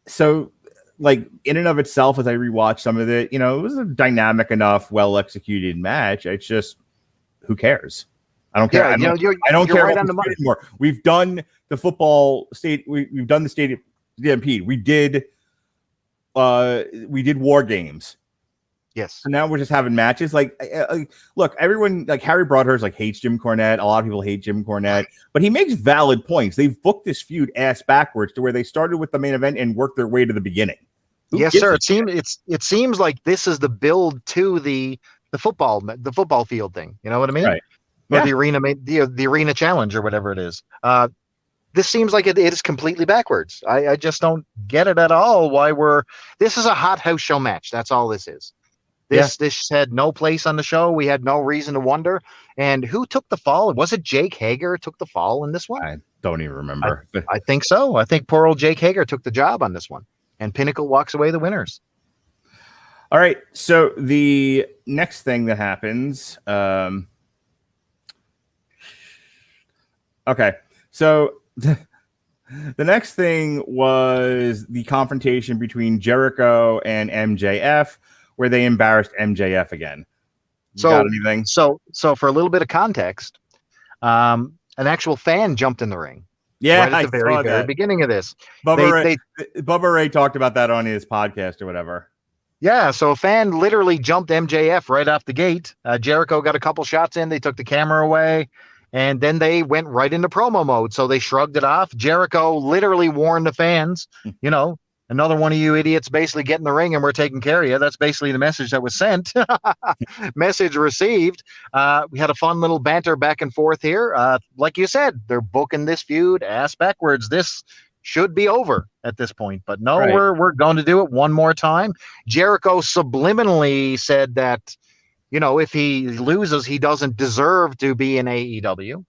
so, like, in and of itself, as I rewatched some of it, it was a dynamic enough, well-executed match. It's just, who cares? I don't care. I don't care about the anymore. We've done the football state. We've done the stadium DMP. We did war games. Yes. So now we're just having matches. Like, look, everyone, like Harry Broadhurst, like hates Jim Cornette. A lot of people hate Jim Cornette, but he makes valid points. They've booked this feud ass backwards to where they started with the main event and worked their way to the beginning. Yes, sir. It seems like this is the build to the football field thing. You know what I mean? Right. Or the arena challenge or whatever it is. This seems like it is completely backwards. I just don't get it at all. This is a hot house show match. That's all this is. This had no place on the show. We had no reason to wonder. And who took the fall? Was it Jake Hager took the fall in this one? I don't even remember. I think so. I think poor old Jake Hager took the job on this one. And Pinnacle walks away the winners. All right. So the next thing that happens. Okay. So the next thing was the confrontation between Jericho and MJF, where they embarrassed MJF again. Got anything? So for a little bit of context, an actual fan jumped in the ring. Yeah, right at the very beginning of this. Bubba Ray talked about that on his podcast or whatever. Yeah, so a fan literally jumped MJF right off the gate. Jericho got a couple shots in. They took the camera away, and then they went right into promo mode. So they shrugged it off. Jericho literally warned the fans, another one of you idiots basically get in the ring and we're taking care of you. That's basically the message that was sent. Message received. We had a fun little banter back and forth here. Like you said, they're booking this feud ass backwards. This should be over at this point, but no, right. We're going to do it one more time. Jericho subliminally said that, if he loses, he doesn't deserve to be in AEW.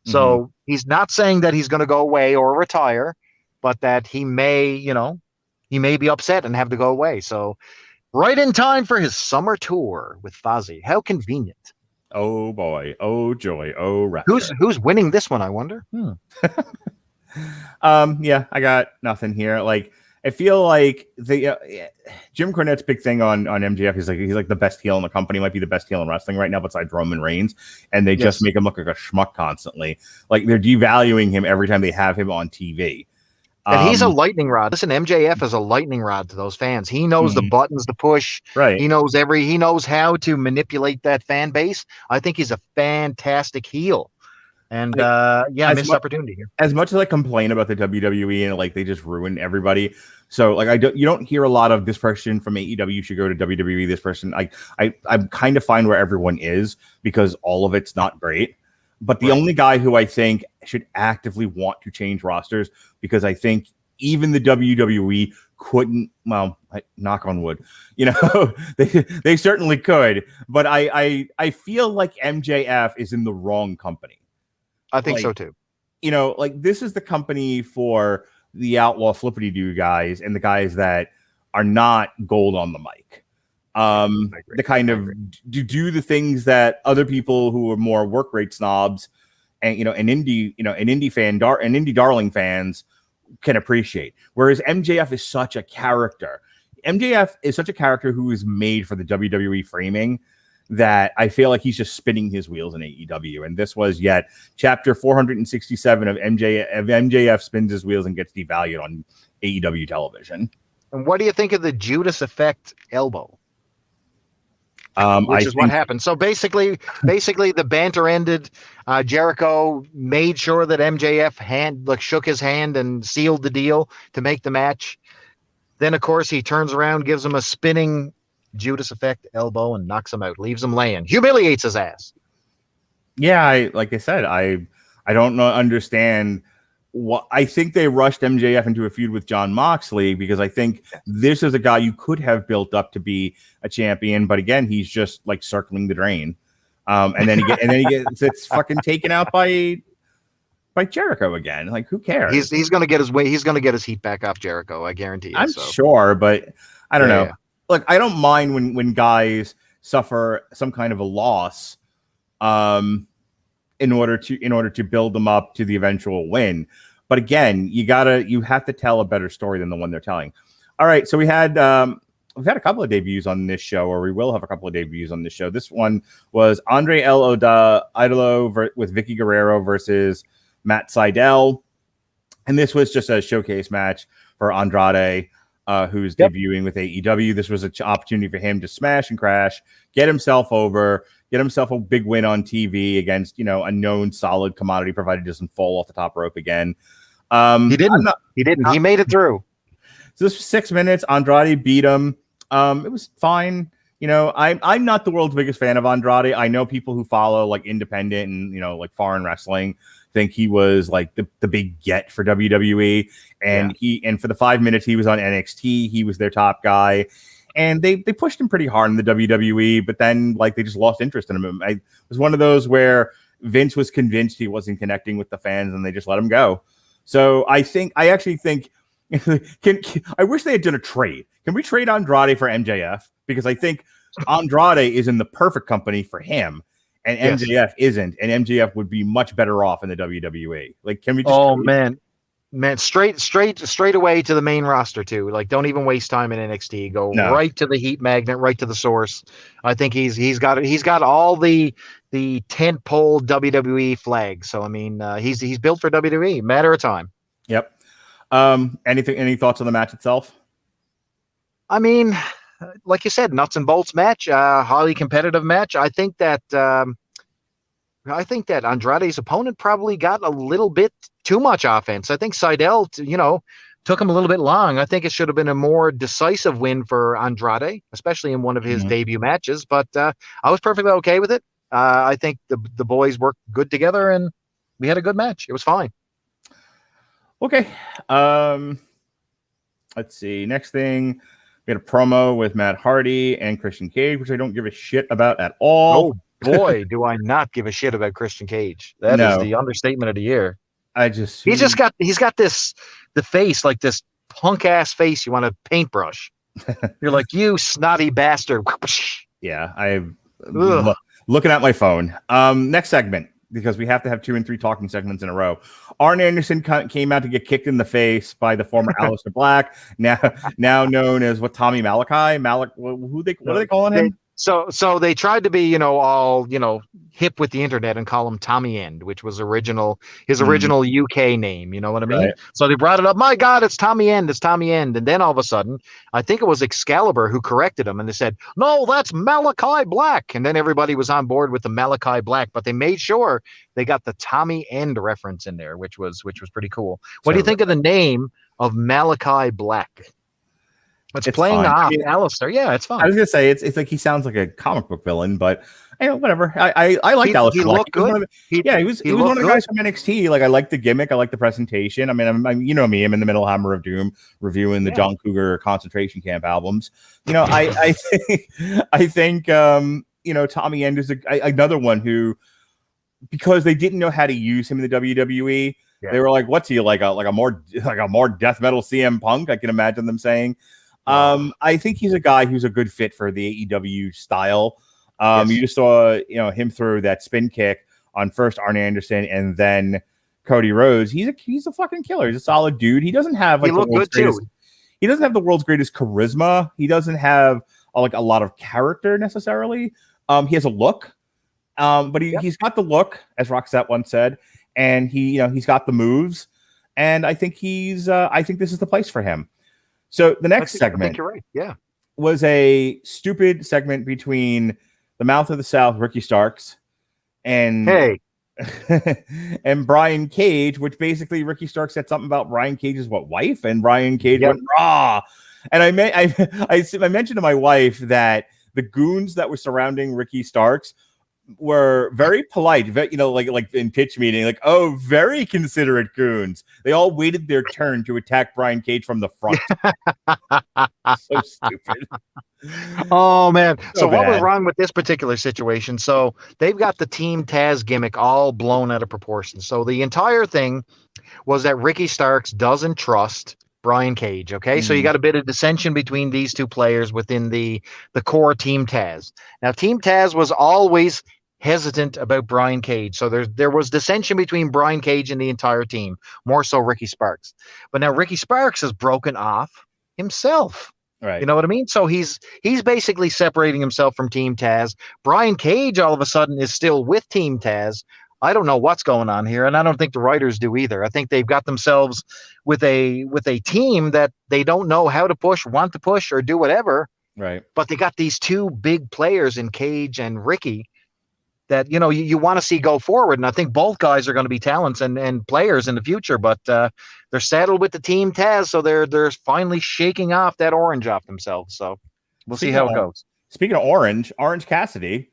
So he's not saying that he's going to go away or retire, but that he may be upset and have to go away. So right in time for his summer tour with Fozzy. How convenient. Oh boy. Oh joy. Oh rapture. Who's winning this one, I wonder? Yeah, I got nothing here. Like, I feel like the Jim Cornette's big thing on MJF is he's like the best heel in the company, might be the best heel in wrestling right now besides Roman Reigns, and they just make him look like a schmuck constantly. Like, they're devaluing him every time they have him on TV. And he's a lightning rod. Listen, MJF is a lightning rod to those fans. He knows the buttons to push. Right. He knows how to manipulate that fan base. I think he's a fantastic heel. And missed opportunity here. As much as I complain about the WWE and like they just ruin everybody, so like you don't hear a lot of this person from AEW should go to WWE. This person, I'm kind of fine where everyone is because all of it's not great. But the only guy who I think should actively want to change rosters, because I think even the WWE couldn't, knock on wood, they certainly could. But I feel like MJF is in the wrong company. I think so too. This is the company for the outlaw flippity-doo guys and the guys that are not gold on the mic. The kind of do the things that other people who are more work rate snobs and indie darling fans can appreciate. Whereas MJF is such a character. MJF is such a character who is made for the WWE framing that I feel like he's just spinning his wheels in AEW. And this was yet chapter 467 of MJF spins his wheels and gets devalued on AEW television. And what do you think of the Judas Effect elbow? Which is what happened. So basically the banter ended. Jericho made sure that MJF shook his hand and sealed the deal to make the match. Then, of course, he turns around, gives him a spinning Judas Effect elbow and knocks him out, leaves him laying, humiliates his ass. Yeah, like I said, I don't understand what I think they rushed MJF into a feud with Jon Moxley because I think this is a guy you could have built up to be a champion, but again, he's just like circling the drain, and then he gets fucking taken out by Jericho again. Like, who cares? He's gonna get his way. He's gonna get his heat back off Jericho. I guarantee you. I'm sure, but I don't know. Yeah. look, I don't mind when guys suffer some kind of a loss, in order to build them up to the eventual win. But again, you have to tell a better story than the one they're telling. All right, so we've had a couple of debuts on this show, or we will have a couple of debuts on this show. This one was Andre El Idolo with Vicky Guerrero versus Matt Sydal, and this was just a showcase match for Andrade, who's debuting with AEW. This was an opportunity for him to smash and crash, get himself over, get himself a big win on TV against, a known solid commodity, provided he doesn't fall off the top rope again. He didn't. He made it through. So this was 6 minutes. Andrade beat him. It was fine. I'm not the world's biggest fan of Andrade. I know people who follow like independent and like foreign wrestling think he was like the big get for WWE, and for the 5 minutes he was on NXT, he was their top guy, and they pushed him pretty hard in the WWE, but then like they just lost interest in him. It was one of those where Vince was convinced he wasn't connecting with the fans, and they just let him go. So I actually think I wish they had done a trade. Can we trade Andrade for MJF? Because I think Andrade is in the perfect company for him, and MJF isn't, and MJF would be much better off in the WWE. Like, can we just man, straight away to the main roster too. Like, don't even waste time in NXT. Go right to the heat magnet, right to the source. I think he's got all the tentpole WWE flags. So I mean, he's built for WWE. Matter of time. Yep. Any thoughts on the match itself? I mean, like you said, nuts and bolts match, highly competitive match. I think that Andrade's opponent probably got a little bit too much offense. I think Sydal, took him a little bit long. I think it should have been a more decisive win for Andrade, especially in one of his debut matches. But I was perfectly okay with it. I think the boys worked good together, and we had a good match. It was fine. Okay. Let's see. Next thing, we had a promo with Matt Hardy and Christian Cage, which I don't give a shit about at all. Oh boy, do I not give a shit about Christian Cage. That is the understatement of the year. He's got the face, like this punk ass face you want to paintbrush. You're like, you snotty bastard. Yeah, I'm looking at my phone. Next segment, because we have to have 2 and 3 talking segments in a row. Arn Anderson came out to get kicked in the face by the former Aleister Black, now known as Tommy Malachi. What are they calling him? So they tried to be, all, hip with the internet and call him Tommy End, which was his original UK name. You know what I mean? Right. So they brought it up. My God, it's Tommy End. It's Tommy End. And then all of a sudden, I think it was Excalibur who corrected him, and they said, no, that's Malachi Black. And then everybody was on board with the Malachi Black, but they made sure they got the Tommy End reference in there, which was pretty cool. What do you think of the name of Malachi Black? It's playing off Aleister. Yeah, it's fine. I was gonna say it's like he sounds like a comic book villain, but whatever. I liked Aleister. He looked good. He was one of the guys from NXT. Like, I liked the gimmick. I liked the presentation. I mean, I'm I'm in the middle of Hammer of Doom reviewing the John Cougar concentration camp albums. I think Tommy End is another one who, because they didn't know how to use him in the WWE. Yeah. They were like, "What's he like a more death metal CM Punk?" I can imagine them saying. I think he's a guy who's a good fit for the AEW style. You just saw, him throw that spin kick on first Arn Anderson and then Cody Rhodes. He's a fucking killer. He's a solid dude. He doesn't have he doesn't have the world's greatest charisma. He doesn't have a lot of character necessarily. He has a look, but he's got the look, as Roxette once said, and he's got the moves. And I think I think this is the place for him. So the next segment, I think you're right. Yeah, was a stupid segment between the Mouth of the South, Ricky Starks, and and Brian Cage, which basically Ricky Starks said something about Brian Cage's wife, and Brian Cage went raw. And I mentioned to my wife that the goons that were surrounding Ricky Starks were very polite, like in pitch meeting, like, oh, very considerate goons. They all waited their turn to attack Brian Cage from the front. So stupid. Oh man. So what was wrong with this particular situation? So they've got the Team Taz gimmick all blown out of proportion. So the entire thing was that Ricky Starks doesn't trust Brian Cage. Okay, so you got a bit of dissension between these two players within the core Team Taz. Now, Team Taz was always hesitant about Brian Cage, so there was dissension between Brian Cage and the entire team, more so Ricky Sparks. But now Ricky Sparks has broken off himself. Right. You know what I mean? So he's basically separating himself from Team Taz. Brian Cage all of a sudden is still with Team Taz. I don't know what's going on here, and I don't think the writers do either. I think they've got themselves with a team that they don't know how to push, want to push, or do whatever. Right. But they got these two big players in Cage and Ricky that, you know, you want to see go forward. And I think both guys are going to be talents and players in the future, but they're saddled with the Team Taz, so they're finally shaking off that orange off themselves. So we'll see how it goes. Speaking of Orange Cassidy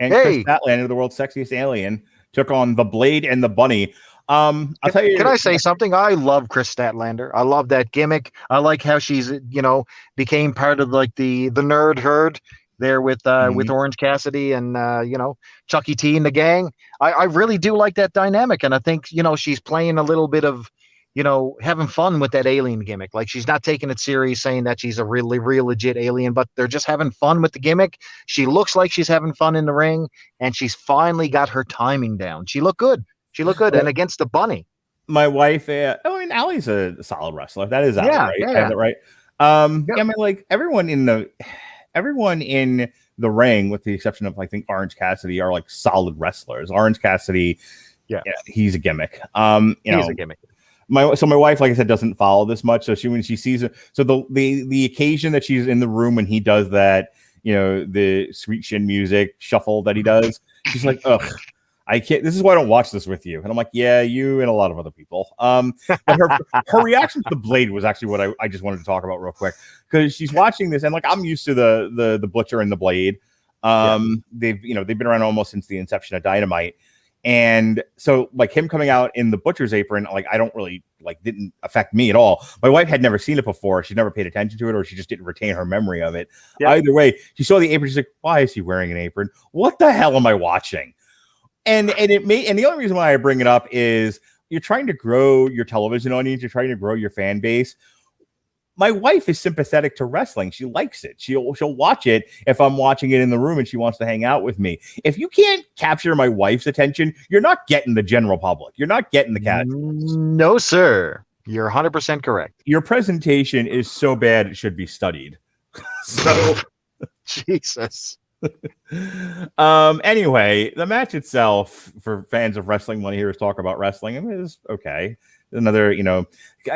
and Chris Statlander, the world's sexiest alien, took on the Blade and the Bunny. I'll tell you. Can I say something? I love Chris Statlander. I love that gimmick. I like how she's, you know, became part of like the nerd herd there with Orange Cassidy and you know, Chucky T and the gang. I really do like that dynamic, and I think, you know, she's playing a little bit of, you know, having fun with that alien gimmick. Like, she's not taking it serious, saying that she's a really real legit alien, but they're just having fun with the gimmick. She looks like she's having fun in the ring, and she's finally got her timing down. She looked good. And against the Bunny. My wife, I mean, Allie's a solid wrestler. That is Allie, right? Yeah. I have it right. I mean, like everyone in the ring, with the exception of, I think, Orange Cassidy, are like solid wrestlers. Orange Cassidy, yeah, he's a gimmick. He's a gimmick. My wife, like I said, doesn't follow this much. So when she sees it, so the occasion that she's in the room when he does that, you know, the sweet chin music shuffle that he does, she's like, ugh, I can't. This is why I don't watch this with you. And I'm like, yeah, you and a lot of other people. But her reaction to the Blade was actually what I just wanted to talk about real quick, because she's watching this, and like, I'm used to the Butcher and the Blade. They've been around almost since the inception of Dynamite. And so, like, him coming out in the Butcher's apron, like, I don't really, like, didn't affect me at all. My wife had never seen it before. She never paid attention to it, or she just didn't retain her memory of it. Yeah. Either way, she saw the apron. She's like, why is he wearing an apron? What the hell am I watching? And the only reason why I bring it up is you're trying to grow your television audience. You're trying to grow your fan base. My wife is sympathetic to wrestling. She likes it. She'll watch it if I'm watching it in the room and she wants to hang out with me. If you can't capture my wife's attention, you're not getting the general public. You're not getting the cat. No, sir. You're 100% correct. Your presentation is so bad it should be studied. So, Jesus. Anyway, the match itself, for fans of wrestling, want to hear us talk about wrestling, I mean, is okay. Another, you know,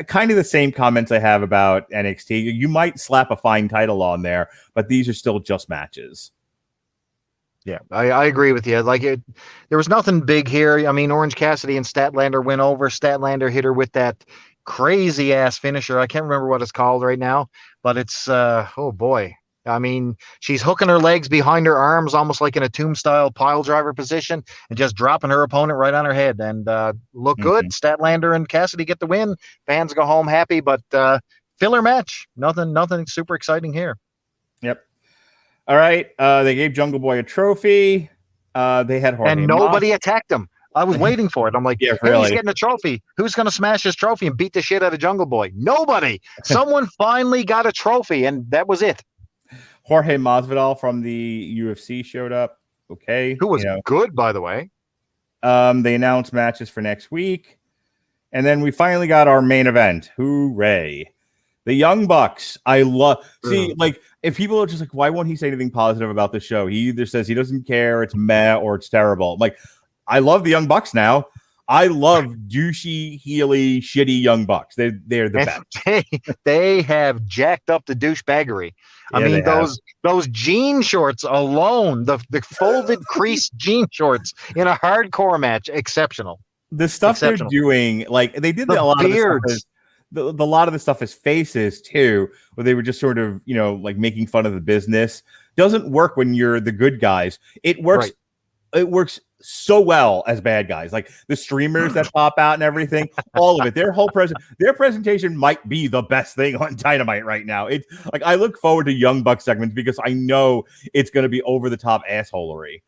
kind of the same comments I have about NXT. You might slap a fine title on there, but these are still just matches. Yeah, I agree with you. Like, there was nothing big here. I mean, Orange Cassidy and Statlander went over. Statlander hit her with that crazy ass finisher. I can't remember what it's called right now, but it's oh boy. I mean, she's hooking her legs behind her arms, almost like in a tomb-style pile driver position, and just dropping her opponent right on her head. And look good. Statlander and Cassidy get the win. Fans go home happy, but filler match. Nothing super exciting here. Yep. All right. They gave Jungle Boy a trophy. They had Jorge and nobody attacked him. I was waiting for it. I'm like, yeah, hey, really? He's getting a trophy. Who's going to smash his trophy and beat the shit out of Jungle Boy? Nobody. Someone finally got a trophy, and that was it. Jorge Masvidal from the UFC showed up. Okay. Who was good, by the way. They announced matches for next week. And then we finally got our main event. Hooray. The Young Bucks. I love. See, like, if people are just like, why won't he say anything positive about the show? He either says he doesn't care, it's meh, or it's terrible. Like, I love the Young Bucks now. I love douchey, heely, shitty Young Bucks. They're the best. They have jacked up the douchebaggery. I mean, those jean shorts alone, the folded crease jean shorts in a hardcore match, exceptional. The stuff they're doing, like, they did a lot beards. of the stuff. The lot of the stuff is faces too, where they were just sort of, you know, like making fun of the business. Doesn't work when you're the good guys. It works. Right. It works so well as bad guys, like the streamers that pop out and everything. All of it. Their presentation might be the best thing on Dynamite right now. It's like, I look forward to Young Buck segments because I know it's going to be over the top assholery.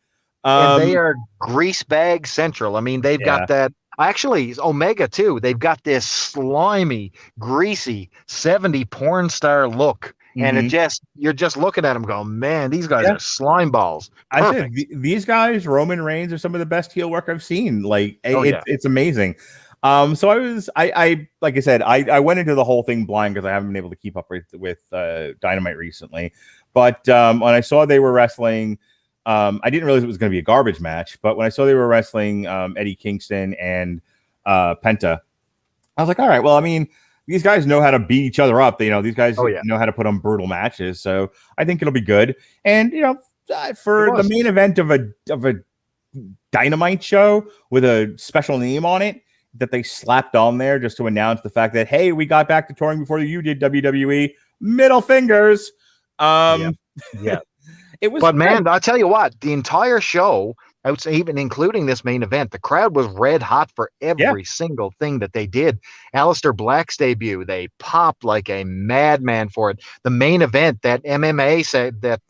And they are grease bag central. I mean, they've got that Actually, Omega too. They've got this slimy, greasy 70 porn star look. And you're just looking at them going, man, these guys are slime balls. I Perfect. said these guys, Roman Reigns, are some of the best heel work I've seen. Like it's amazing. So I like I said, I went into the whole thing blind because I haven't been able to keep up with Dynamite recently. But when I saw they were wrestling, I didn't realize it was going to be a garbage match. But when I saw they were wrestling Eddie Kingston and Penta, I was like, all right, well, I mean, these guys know how to beat each other up. These guys know how to put on brutal matches. So I think it'll be good. And for the main event of a Dynamite show with a special name on it that they slapped on there just to announce the fact that, hey, we got back to touring before you did, WWE. Middle fingers. Yeah. It was, but man, I'll tell you what, the entire show, I would say, even including this main event, the crowd was red hot for every single thing that they did. Aleister Black's debut, they popped like a madman for it. The main event, that MMA said that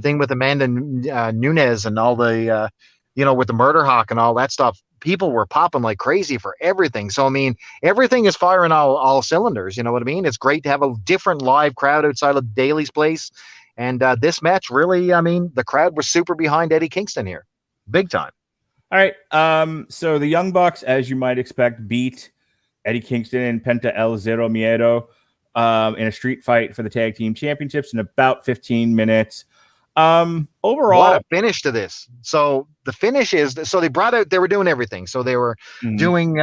thing with Amanda Nunes and all the, with the Murder Hawk and all that stuff, people were popping like crazy for everything. So, I mean, everything is firing all cylinders. You know what I mean? It's great to have a different live crowd outside of Daly's place. And this match really, I mean, the crowd was super behind Eddie Kingston here. Big time. All right. So the Young Bucks, as you might expect, beat Eddie Kingston and Penta El Zero Miedo in a street fight for the tag team championships in about 15 minutes. Overall, what a finish to this. So the finish is, so they were doing everything. So they were doing,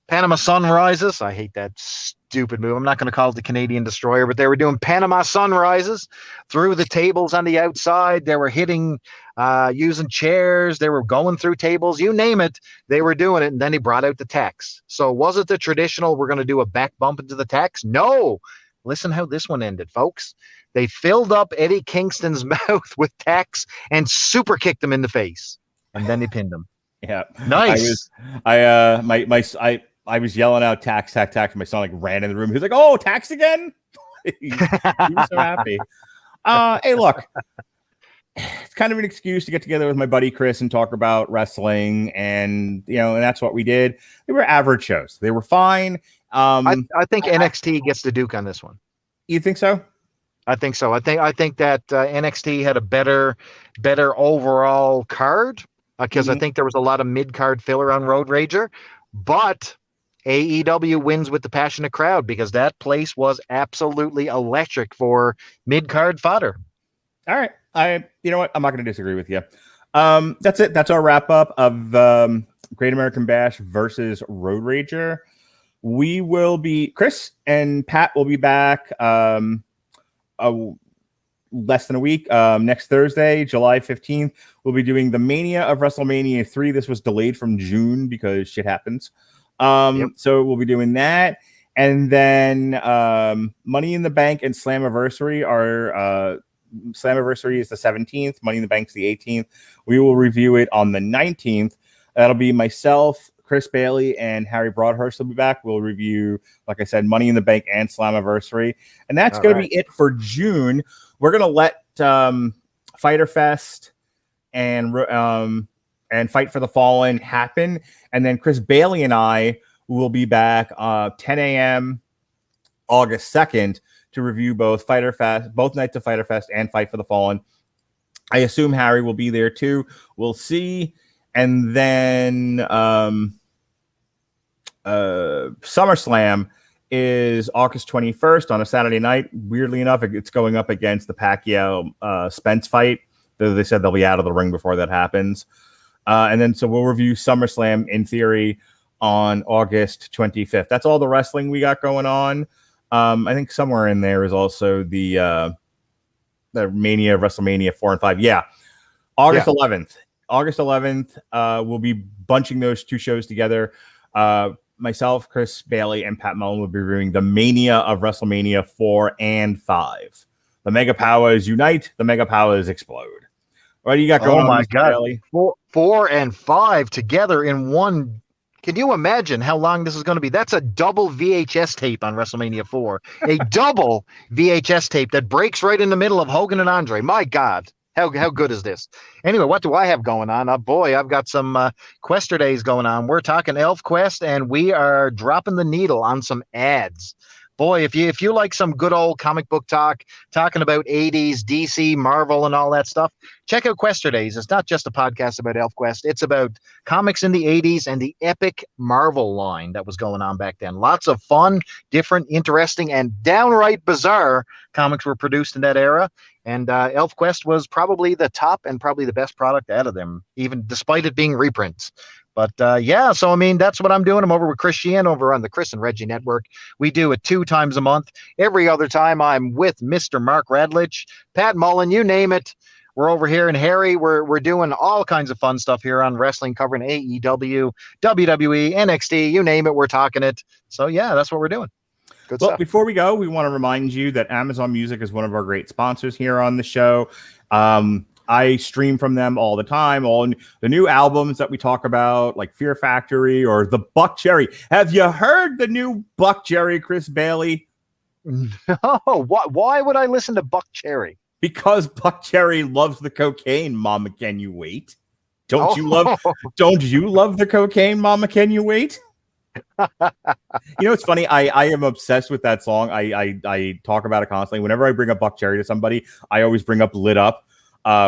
Panama Sunrises. I hate that stupid move. I'm not going to call it the Canadian Destroyer, but they were doing Panama Sunrises through the tables on the outside. They were hitting, using chairs. They were going through tables. You name it, they were doing it. And then he brought out the tacks. So was it the traditional, we're going to do a back bump into the tacks? No. Listen how this one ended, folks. They filled up Eddie Kingston's mouth with tacks and super kicked him in the face. And then they pinned him. Yeah. Nice. I was yelling out tax. And my son like ran in the room. He was like, "Oh, tax again!" he was so happy. Hey, look, it's kind of an excuse to get together with my buddy Chris and talk about wrestling, and and that's what we did. They were average shows. They were fine. I think NXT gets the Duke on this one. You think so? I think so. I think that NXT had a better overall card because I think there was a lot of mid-card filler on Road Rager, but AEW wins with the passionate crowd because that place was absolutely electric for mid-card fodder. All right. You know what? I'm not going to disagree with you. That's it. That's our wrap up of Great American Bash versus Road Rager. Chris and Pat will be back less than a week. Next Thursday, July 15th, we'll be doing the Mania of WrestleMania 3. This was delayed from June because shit happens. So we'll be doing that. And then Money in the Bank and Slammiversary are Slammiversary is the 17th. Money in the Bank's the 18th. We will review it on the 19th. That'll be myself, Chris Bailey, and Harry Broadhurst will be back. We'll review, like I said, Money in the Bank and Slammiversary. And that's going to be it for June. We're going to let Fyter Fest and Fight for the Fallen happen. And then Chris Bailey and I will be back 10 a.m. August 2nd to review both nights of Fyter Fest and Fight for the Fallen. I assume Harry will be there too. We'll see. And then SummerSlam is August 21st on a Saturday night. Weirdly enough, it's going up against the Pacquiao Spence fight. They said they'll be out of the ring before that happens. And then so we'll review SummerSlam in theory on August 25th. That's all the wrestling we got going on. I think somewhere in there is also the Mania, WrestleMania 4 and 5. Yeah. August 11th. August 11th, we'll be bunching those two shows together. Myself, Chris Bailey, and Pat Mullen will be reviewing the Mania of WrestleMania 4 and 5. The Mega Powers unite, the Mega Powers explode. What do you got going on? Oh my God. Bailey? 4 and 5 together in one. Can you imagine how long this is going to be? That's a double VHS tape on WrestleMania 4. A double VHS tape that breaks right in the middle of Hogan and Andre. My God. How good is this? Anyway, what do I have going on? Boy, I've got some Quester days going on. We're talking Elf Quest, and we are dropping the needle on some ads. Boy, if you like some good old comic book talk, talking about 80s, DC, Marvel, and all that stuff, check out Quester Days. It's not just a podcast about Elf Quest. It's about comics in the 80s and the epic Marvel line that was going on back then. Lots of fun, different, interesting, and downright bizarre comics were produced in that era. And Elf Quest was probably the top and probably the best product out of them, even despite it being reprints. But yeah, so I mean, that's what I'm doing. I'm over with Chris Sheehan over on the Chris and Reggie Network. We do it 2 times a month. Every other time I'm with Mr. Mark Radulich, Pat Mullen, you name it. We're over here. And Harry, we're doing all kinds of fun stuff here on wrestling, covering AEW, WWE, NXT, you name it, we're talking it. So yeah, that's what we're doing. Good well, stuff. Before we go, we want to remind you that Amazon Music is one of our great sponsors here on the show. I stream from them all the time. All the new albums that we talk about, like Fear Factory or the Buck Cherry. Have you heard the new Buck Cherry, Chris Bailey? No. Why would I listen to Buck Cherry? Because Buck Cherry loves the cocaine. Mama, can you wait? Don't you love the cocaine? Mama, can you wait? It's funny. I am obsessed with that song. I talk about it constantly. Whenever I bring up Buck Cherry to somebody, I always bring up Lit Up.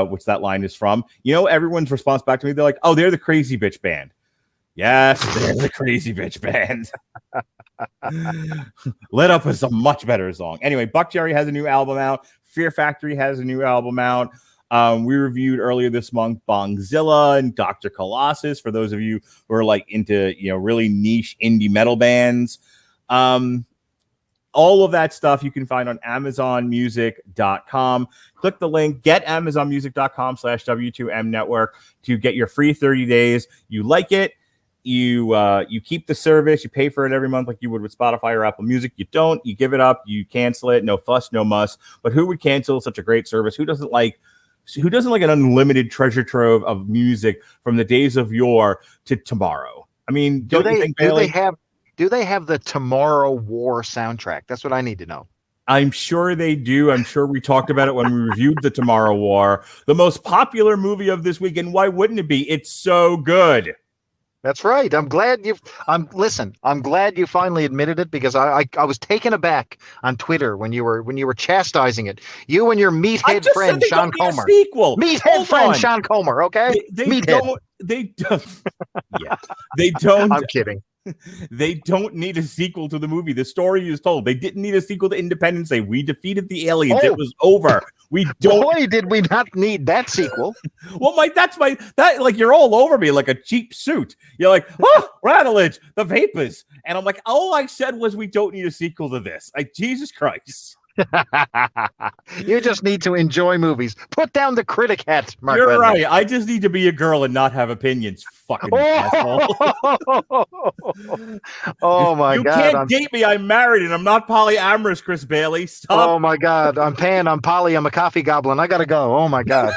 Which that line is from. Everyone's response back to me, they're like, oh, they're the Crazy Bitch Band. Yes, they're the Crazy Bitch Band. Lit Up is a much better song. Anyway, Buck Cherry has a new album out. Fear Factory has a new album out. We reviewed earlier this month Bongzilla and Dr. Colossus, for those of you who are like into, really niche indie metal bands. All of that stuff you can find on AmazonMusic.com. Click the link, get AmazonMusic.com/W2M Network to get your free 30 days. You like it, you keep the service, you pay for it every month like you would with Spotify or Apple Music. You don't, you give it up, you cancel it, no fuss, no muss. But who would cancel such a great service? Who doesn't like an unlimited treasure trove of music from the days of yore to tomorrow? I mean, do they have the Tomorrow War soundtrack? That's what I need to know. I'm sure they do. I'm sure we talked about it when we reviewed the Tomorrow War, the most popular movie of this week. And why wouldn't it be? It's so good. That's right. I'm glad you finally admitted it, because I was taken aback on Twitter when you were chastising it. You and your meathead friend Sean Comer. Meathead friend Sean Comer. Okay. They don't. Yeah. They don't. I'm kidding. They don't need a sequel to the movie. The story is told. They didn't need a sequel to Independence Day. We defeated the aliens. It was over. We don't. Boy, did we not need that sequel. Well, you're all over me like a cheap suit. You're like, oh, Radulich, the vapors. And I'm like, all I said was we don't need a sequel to this. Jesus Christ. You just need to enjoy movies. Put down the critic hat, Mark. You're Redmond. right. I just need to be a girl and not have opinions. Fucking asshole. Oh my God! You can't date me. I'm married and I'm not polyamorous, Chris Bailey. Stop. Oh my God! I'm Pan. I'm Polly. I'm a coffee goblin. I gotta go. Oh my God!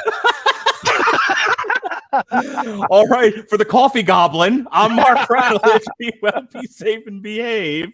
All right, for the coffee goblin, I'm Mark Radulich. Be well, be safe, and behave.